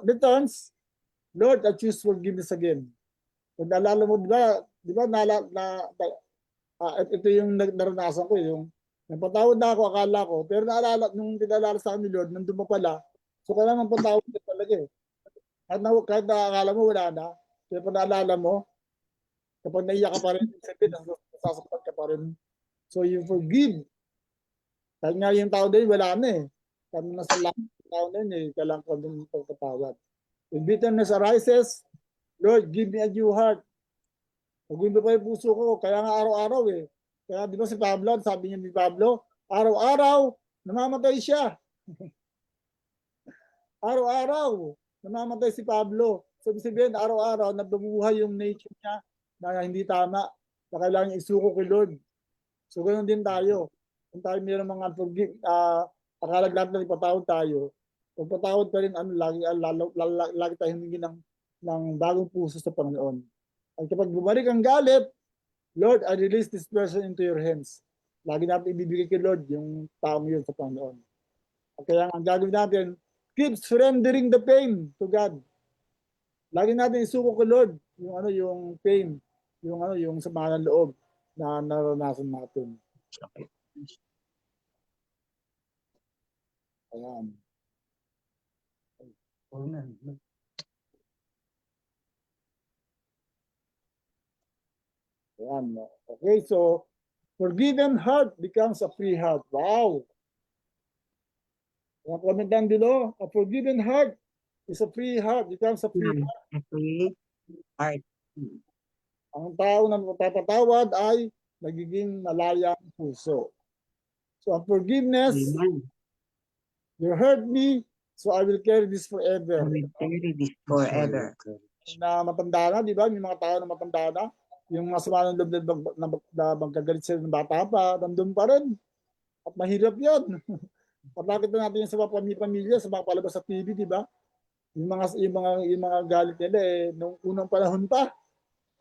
returns, Lord, I choose forgiveness again. Kung naalala mo, di ba ito yung naranasan ko, yung nagpatawad na ako, akala ko, pero nung pinaalala sa akin ni Lord, nandun pa pala, so kailangan patawad ka talaga eh. Kahit akala mo wala na, pero pag naalala mo, kapag naiyak ka pa rin, sasaktan ka pa rin. So you forgive. Kahit nga yung tao din, wala na eh. Kahit nasa lahat ng tao din eh, kailangan ka din pagpatawad. When bitterness arises, Lord, give me a new heart. Magulo pa yung puso ko. Kaya nga araw-araw eh. Kaya di ba si Pablo, sabi niya ni Pablo, araw-araw, namamatay siya. Araw-araw, namamatay si Pablo. So, ibig sabihin, araw-araw, nabubuhay yung nature niya na hindi tama, na kailangan isuko kay Lord. So, ganoon din tayo. Kung tayo mayroong mga akala natin na ipatawad tayo, pagpatawad pa rin, lagi tayo humingi ng bagong puso sa Panginoon. At kapag bumalik ang galit, Lord, I release this person into your hands. Lagi natin ibibigay kay Lord yung taong yun sa Panginoon. At kaya ang gagawin natin, keep surrendering the pain to God. Lagi natin isuko kay Lord yung pain, yung sama ng loob na naranasan natin. Ayan. Ayan. Okay, so forgiven heart becomes a free heart. Wow. Yung comment down below, a forgiven heart is a free heart, becomes a free heart. Free heart. Ang tao na napapatawad ay nagiging malayang puso. So ang forgiveness, Amen. you hurt me, so I will carry this forever. I will carry this forever. Na matanda na, di ba? May mga tao na matanda na. Yung mga sama ng loob na magkagalit sila ng bata pa, nandun pa rin. At mahirap yun. At nakita natin yung sa mga pamilya, sa mga palabas sa TV, di ba? Yung mga galit nila nung unang panahon pa.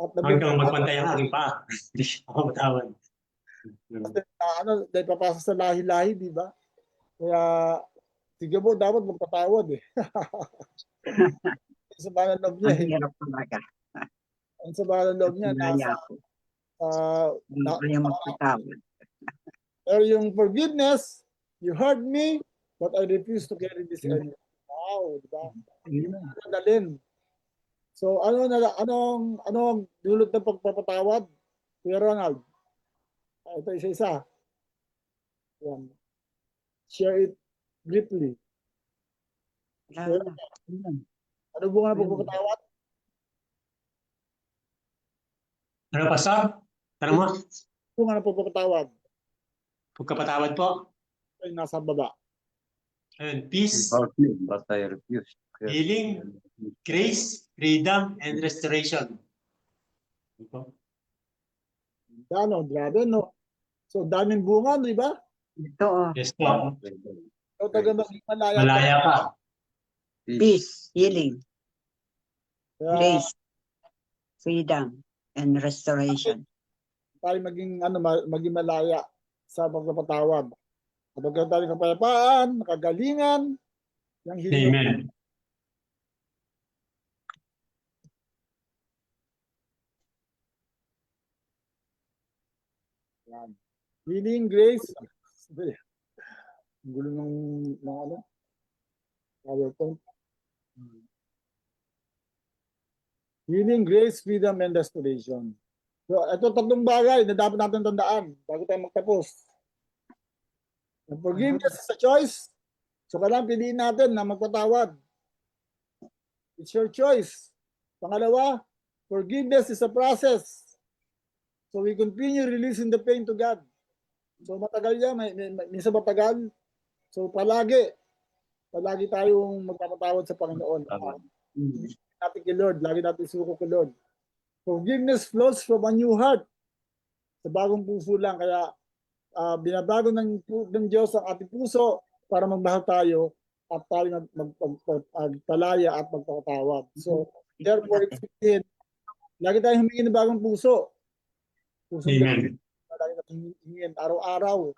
At Hanggang magpantay ang aking paa. Hindi siya makamatawad. dahil papasa sa lahi-lahi, di ba? Kaya, sige mo, dapat magpatawad eh. Sa balang loob niya Ang hirap talaga. Ang sa balang loob niya, Naya ko. Kaya magpatawad. pero yung forgiveness, you hurt me, but I refuse to carry this anymore. Wow, di ba? Dalin. So, anong dulot ng pagpapatawad? Kuya Ronald. Ito isa-isa. Yan. Share it briefly. Ano bunga ng pagpapatawad? Ano, Pastor? Tanong mo? Bunga ng pagpapatawad Pagkapatawad po. ay nasa baba. Ayun, peace, About me, but I refuse. healing, grace, freedom, and restoration. Ito. Ano, grabe, no? So, daming bunga, di ba? Ito, Yes po. So, taga malaya. Malaya ka. peace, healing, Kaya, grace, freedom, and restoration. tayo maging malaya sa pagpapatawad. Kapag tayo ng kapayapaan, nakagalingan, yung healing. Amen. Yan. Healing, grace. Ang gulo ng ano? PowerPoint. Healing, grace, freedom, and restoration. So, ito tatlong bagay na dapat natin tandaan bago tayo magtapos. And forgiveness is a choice. So, kailangan piliin natin na magpatawad. It's your choice. Pangalawa, forgiveness is a process. So, we continue releasing the pain to God. So, matagal yan. Minsan matagal. So, palagi tayong magpapatawad sa Panginoon. Natin kay Lord. Lagi natin suko kay Lord. Forgiveness flows from a new heart. Sa bagong puso lang. Kaya, binabago ng Diyos ang ating puso para magmahal tayo at tayo magpalaya at magpapatawad. So, therefore, lagi tayong humingi ng bagong puso. Amen. Lagi natin hingin araw-araw.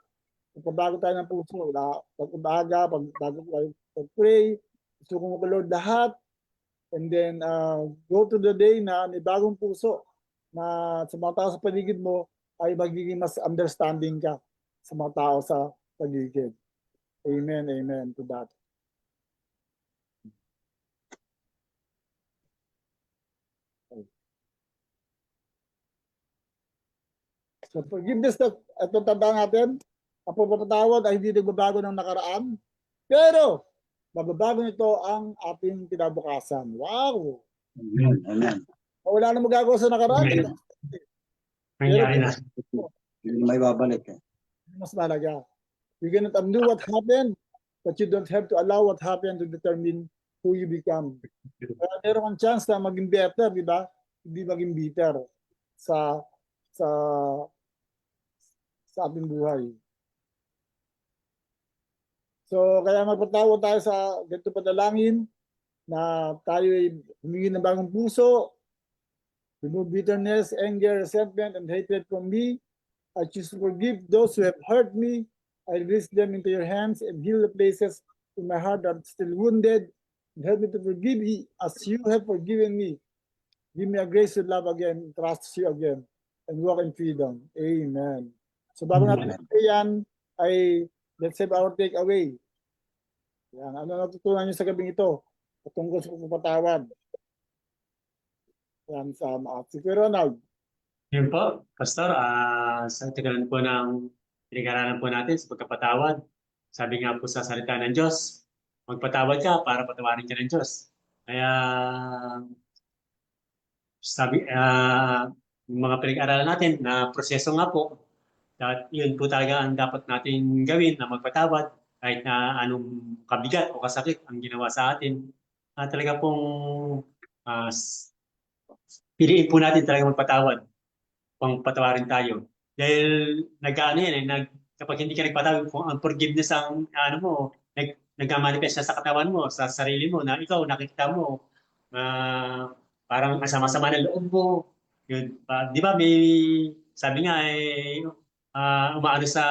Pagbabago tayo ng puso, pag-umaga, bago tayo pag-pray, gusto ko kay Lord lahat, and then go to the day na may bagong puso na sa mga tao sa paligid mo ay magiging mas understanding ka sa mga tao sa paligid. Amen, amen to that. So forgiveness, ito tandaan natin, ang pagpapatawad ay hindi nagbabago ng nakaraan, pero magbabago nito ang ating kinabukasan. Wow! Amen. Amen. Wala na magagawa sa nakaraan. Amen. Nangyari na. Hindi may babalik eh. Mas malaga. You cannot undo what happened, but you don't have to allow what happened to determine who you become. Meron kang chance na maging better, di ba? Hindi maging bitter sa sa sa ating buhay. So, kaya magpatawad tayo sa ganito panalangin na tayo ay humingi ng bagong puso. Remove bitterness, anger, resentment, and hatred from me. I choose to forgive those who have hurt me. I release them into your hands and heal the places in my heart that are still wounded. And help me to forgive as you have forgiven me. Give me a grace to love again, trust you again, and walk in freedom. Amen. So bago natin yan, ay let's have our takeaway. Yan, ano natutunan niyo sa gabing ito patungkol sa pagpapatawad? Yan, si Kuya Ronald. Yun po, Pastor, sa tagalan po ng pinag-aralan po natin sa pagkapatawad. Sabi nga po sa salita ng Diyos, magpatawad ka para patawarin ka ng Diyos. Kaya, sabi, yung mga pinag-aralan natin na proseso nga po, at yun po talaga ang dapat natin gawin na magpatawad kahit na anong kabigat o kasakit ang ginawa sa atin. Talaga pong piliin po natin talaga magpatawad kung patawarin tayo. Dahil kapag hindi ka nagpatawad, kung ang forgiveness ang nagmamanifest na sa katawan mo, sa sarili mo, na ikaw nakikita mo, parang masama-sama ng loob mo. Yun, di ba may sabi nga umaano sa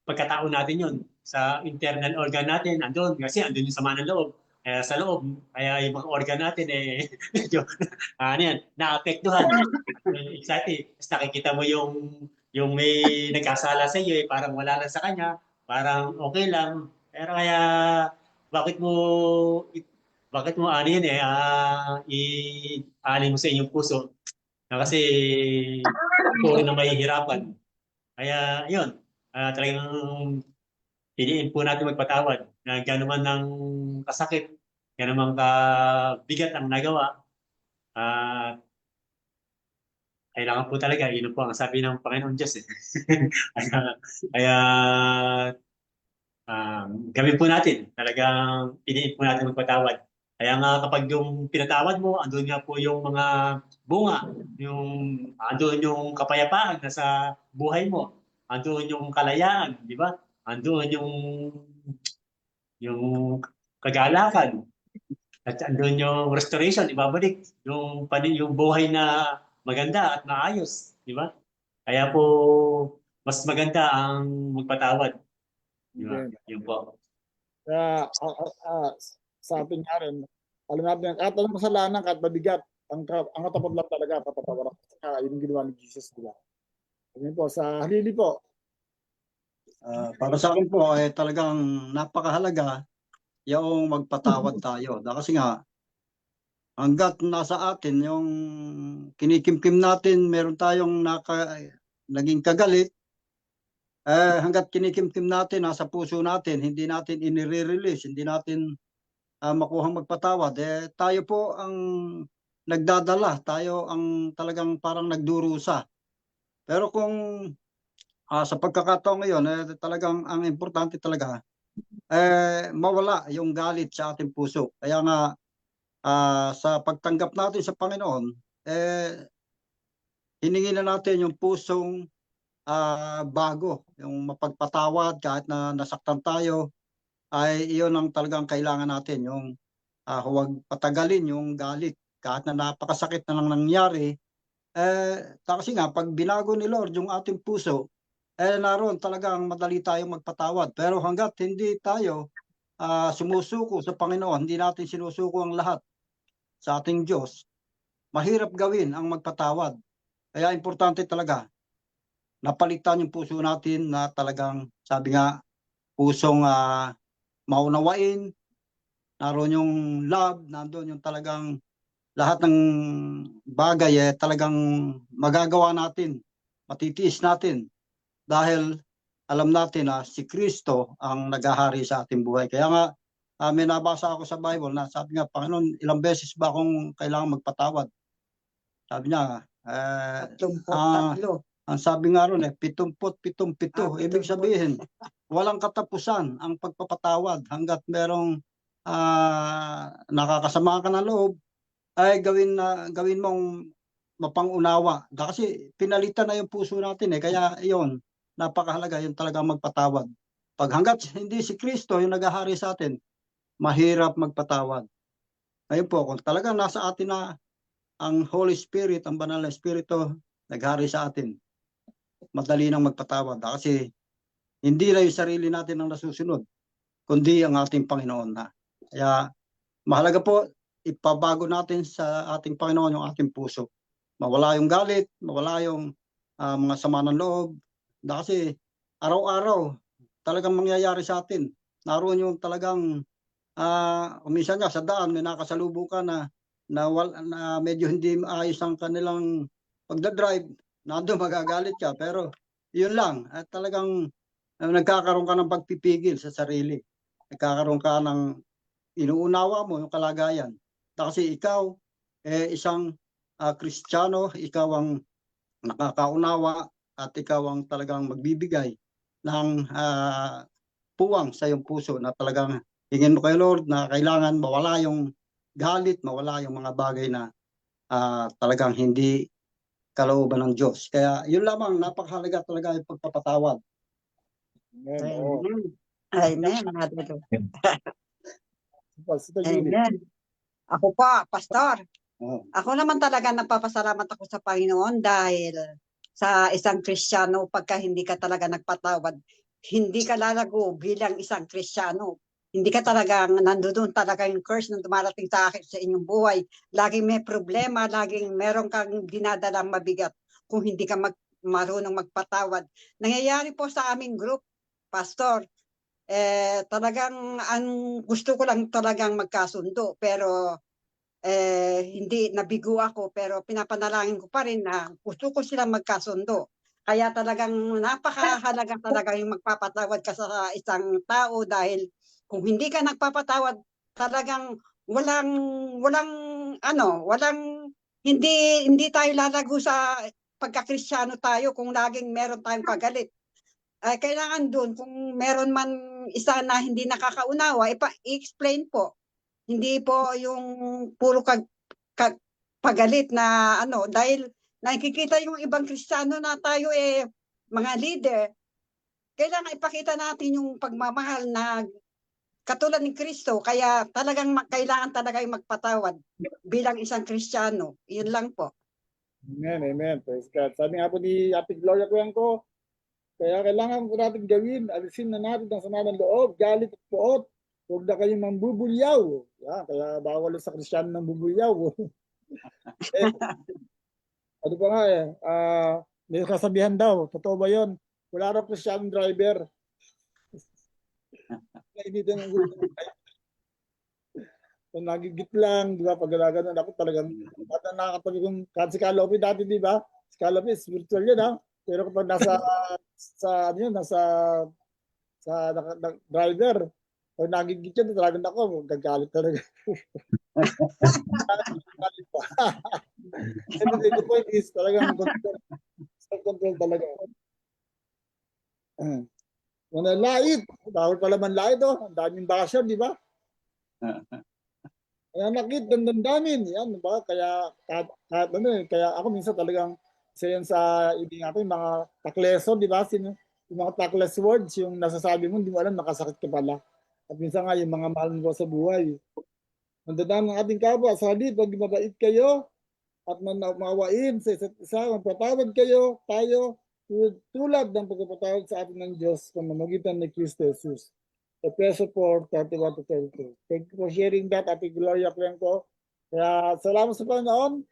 pagkatao natin yun, sa internal organ natin, andun yung sama ng loob. Sa loob, kaya yung mga organ natin medyo naapektuhan. Exactly. Tapos nakikita mo yung may nagkasala sa iyo, parang wala lang sa kanya, parang okay lang. Pero kaya bakit mo i-ani mo sa inyong puso kasi puro na mahihirapan. Kaya yun, talagang piliin po natin magpatawad na gano'n man ng kasakit, gano'n man kabigat ang nagawa. Kailangan po talaga, yun po ang sabi ng Panginoon Diyos. Kaya gawin po natin, talagang piliin po natin magpatawad. Kaya nga kapag yung pinatawad mo, andun nga po yung mga bunga, andun yung kapayapaan na sa buhay mo, andun yung kalayaan, di ba? Andun yung kagalakan, at andun yung restoration, ibabalik yung buhay na maganda at maayos, di ba? Kaya po mas maganda ang magpatawad. Di ba? Yun po. Sa atin nga rin, alam natin, kahit anong kasalanan, kahit mabigat, ang katapat lang talaga, papatawaran. Yun yung ginawa ni Jesus, di ba? Yun po, sa halili po. Para sa akin po ay talagang napakahalaga yung magpatawad tayo. Kasi nga, hanggat nasa atin yung kinikimkim natin, meron tayong naging kagalit, hanggat kinikimkim natin, nasa puso natin, hindi natin inire-release, hindi natin makuhang magpatawad, tayo po ang nagdadala, tayo ang talagang parang nagdurusa. Pero kung sa pagkakataon ngayon, talagang ang importante talaga, mawala yung galit sa ating puso. Kaya nga, sa pagtanggap natin sa Panginoon, hiningi na natin yung pusong bago, yung mapagpatawad kahit na nasaktan tayo, ay iyon ang talagang kailangan natin, yung huwag patagalin yung galit kahit na napakasakit na lang nangyari. Kasi nga, pag binago ni Lord yung ating puso, naroon talagang madali tayong magpatawad. Pero hanggat hindi tayo sumusuko sa Panginoon, hindi natin sinusuko ang lahat sa ating Diyos, mahirap gawin ang magpatawad. Kaya importante talaga, napalitan yung puso natin na talagang, sabi nga, pusong maunawain, naroon yung love, nandoon yung talagang lahat ng bagay talagang magagawa natin, matitiis natin. Dahil alam natin na si Kristo ang naghahari sa ating buhay. Kaya nga, may nabasa ako sa Bible na sabi nga, Panginoon, ilang beses ba akong kailangan magpatawad? Sabi niya, tatlo. Ang sabi nga ron 77. Ibig 77. sabihin, walang katapusan ang pagpapatawad hanggat merong nakakasama ka ng loob, ay gawin mong mapangunawa. Kasi pinalitan na yung puso natin kaya iyon, napakahalaga yung talagang magpatawad. Pag hanggat hindi si Kristo yung naghahari sa atin, mahirap magpatawad. Ngayon po, kung talagang nasa atin na ang Holy Spirit, ang banal na Espiritu, naghari sa atin, madali nang magpatawad. Kasi hindi lang yung sarili natin ang nasusunod, kundi ang ating Panginoon na. Kaya mahalaga po, ipabago natin sa ating Panginoon yung ating puso. Mawala yung galit, mawala yung mga sama ng loob. Kasi araw-araw talagang mangyayari sa atin. Naroon yung talagang minsan nga sa daan may nakasalubong ka na medyo hindi maayos ang kanilang pagdadrive, nandun magagalit ka. Pero yun lang, at talagang nagkakaroon ka ng pagpipigil sa sarili. Nagkakaroon ka ng inuunawa mo yung kalagayan. Kasi ikaw, isang Kristiyano, ikaw ang nakakaunawa at ikaw ang talagang magbibigay ng puwang sa iyong puso na talagang hingin mo kay Lord na kailangan mawala yung galit, mawala yung mga bagay na talagang hindi kalooban ng Diyos. Kaya yun lamang, napakahalaga talaga yung pagpapatawad. Amen. Oo. Amen. Pastor Julie. Amen. Ako pa, Pastor. Oh. Ako naman talaga nagpapasalamat ako sa Panginoon dahil sa isang Kristiyano, pagka hindi ka talaga nagpatawad, hindi ka lalago bilang isang Kristiyano. Hindi ka talagang nandoon talaga yung curse na dumarating sa akin sa inyong buhay. Laging may problema, laging meron kang dinadalang mabigat kung hindi ka marunong magpatawad. Nangyayari po sa aming group, Pastor, talagang ang gusto ko lang talagang magkasundo, pero hindi nabigo ako, pero pinapanalangin ko pa rin na gusto ko silang magkasundo. Kaya talagang napakahalaga talaga yung magpapatawad ka sa isang tao dahil kung hindi ka nagpapatawad, talagang hindi tayo lalago sa pagkakristyano tayo kung laging meron tayong pagalit. Kailangan doon, kung meron man isa na hindi nakakaunawa, i-explain po. Hindi po yung puro pagalit na dahil nakikita yung ibang Kristiyano na tayo mga leader, kailangan ipakita natin yung pagmamahal na katulad ni Kristo, kaya talagang kailangan talaga yung magpatawad bilang isang Kristiyano. Yun lang po. Amen, amen. Praise God. Sabi nga po ni Ate Gloria ko, kaya kailangan po natin gawin, alisin na natin ang sama ng loob, galit at puot. Huwag na kayong mambubulyaw. Yan, kaya bawal sa Kristiyano ng bubulyaw. Ano pa nga may kasabihan daw, totoo ba yun? Wala raw Kristiyano driver. Nainitin ang gulo. Kung nagigit lang, di ba? Pag gano'n ako talagang nakakatabi kong kahit si Kalopi dati, di ba? Si Kalopi, spiritual yun, ha? Pero kapag nasa driver, pag nagigit yun, talagang ako, gagalit talaga. And the point is, talagang self-control talaga. Manalait. Bawal pala manlait, Ang daming basher, di ba? Kaya nakit, dandamin. Yan, di ba? Kaya, kaya ako minsan talagang isa yan sa natin, mga takleso, di ba? Yung mga takless words, yung nasasabi mo, hindi mo alam, nakasakit ka pala. At minsan nga, yung mga mahal mo sa buhay. Nandadaan ng ating kapwa, sa halip, pag mabait kayo, at maawain sa isa't isa, magpatawad kayo, tayo, tulad ng pagpapatawad sa atin ng Diyos pamamagitan ni Kristo Jesus. Efeso 4:31-32. Thank you for sharing that, Ate Gloria Cuenco. Kaya salamat sa Panginoon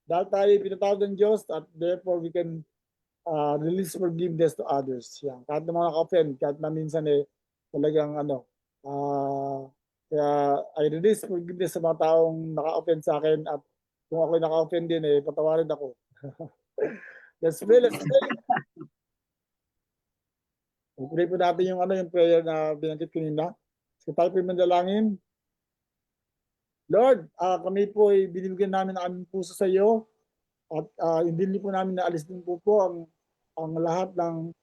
dahil tayo pinatawad ng Diyos at therefore we can release forgiveness to others. Yan. Kahit na mga naka-offend, kahit na minsan talagang kaya I release forgiveness sa mga taong naka-offend sa akin at kung ako'y naka-offend din, patawarin ako. Let's pray. Pray po natin yung prayer na binanggit kanina. So tayo po manalangin. Lord, kami po ay binibigyan namin ang aming puso sa iyo. At hindi din po namin naalis din po ang lahat ng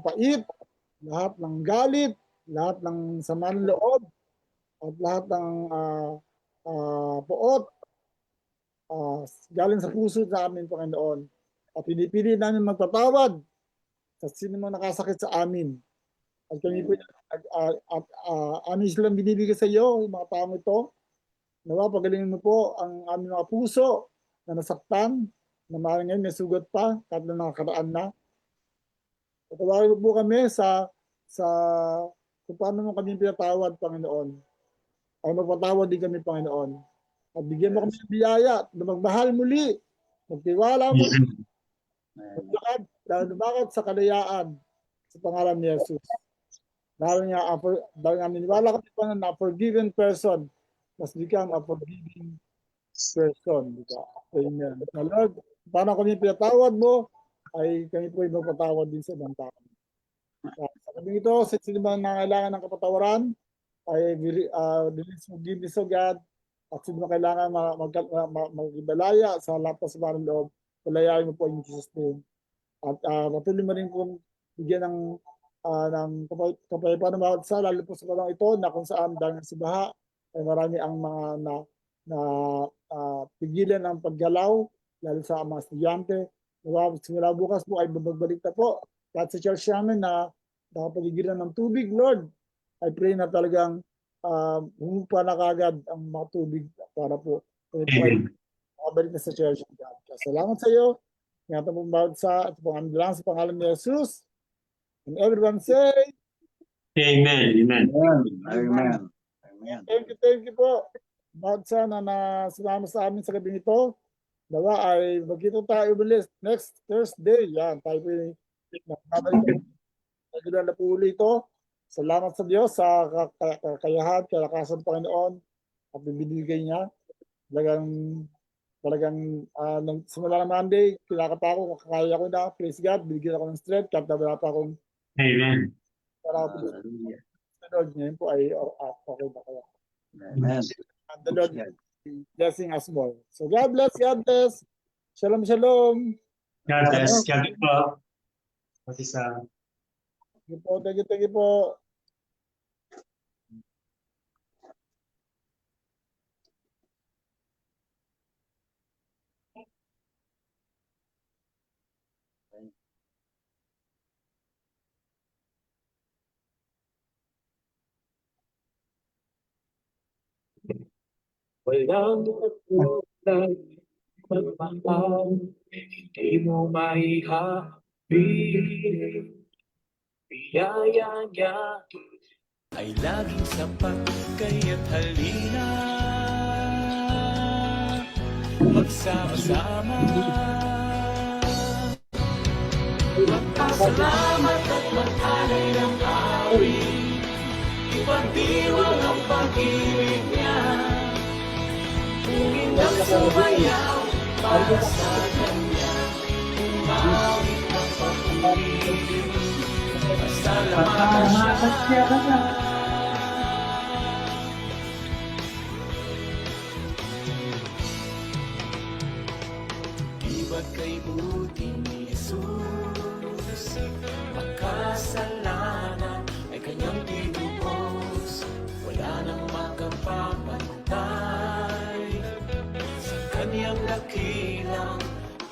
pait, lahat ng galit, lahat ng sama ng loob, at lahat ng poot galing sa puso sa amin, Panginoon. At pinipili namin magpatawad sa sino man nakasakit sa amin. At kami po amin silang binibigay sa iyo, yung mga taong ito. Nawa, pagalingin mo po ang aming mga puso na nasaktan, na maaaring ngayon may sugat pa, kahit na nakakaraan na. Patawarin mo po kami sa kung paano mo kami pinatawad, Panginoon. Ay magpatawad din kami, Panginoon. At bigyan mo kami ng biyaya na magmahal muli, magtiwala mo, maglakad, lumakad sa kalayaan sa pangalan ni Jesus. Dahil nga niniwala kami pa na forgiven person must become a forgiving person. Diba? Amen. Na Lord, paano kami pinatawad mo, ay kami po ay magpatawad din sa ibang tao. Sa kaming ito, sa sino man nangailangan ng kapatawaran, ay forgiveness of God, at sino man kailangan mag-ibalaya sa lahat ng sabarang loob, palayain mo po in Jesus' name. At patuloy mo rin kung bigyan ng kapayapaan ng bawat isa, lalo po sa panahon ito na kung saan dahil sa baha ay marami ang mga pigilan ang paggalaw, lalo sa mga estudyante. Simula bukas po ay bagbalik na po lahat sa church namin na nakapagigilan ng tubig, Lord. I pray na talagang humupa na kagad ang mga tubig para po ay makabalik na sa church. Salamat sa iyo. Ingatan po bawat sa at po kami lang sa pangalan ni Jesus. And everyone say, Amen. Amen. Amen. Amen. Thank you po. Bawat sa na nasalama sa amin sa gabi nito. Dawa ay magkita tayo ulit next Thursday. Yan, tayo po yung regular na po ulit ito. Salamat sa Diyos sa kakayahan, kalakasan ng Panginoon at binibigay niya. Talagang simula ng Monday, kinakata ako, kakaya ko na, praise God, binigyan ako ng strength, kahit na wala pa akong Amen. Lord, ngayon po ay okay na kaya. Amen. And the Lord blessing us more. So God bless, God bless. Shalom, shalom. God bless. God bless po. Pati sa Thank you po. Walang katulad magmahal, hindi mo maihabig. Biyaya niya ay laging sapat, kaya't halina magsama-sama. Magpasalamat at maghalay ng awit, ipagdiwang ang pag-ibig niya. Tumingin ang sumayaw para sa kanya, umawit ang pag-ibig. Pasalamatan siya. Iba't kay buti ni Jesus, makasalanan ay kanyang tinubos. Wala nang makapapantay sa kanyang dakilang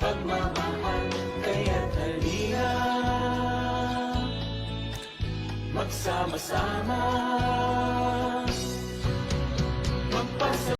pagmamahal. Kaya't halina magsama-sama.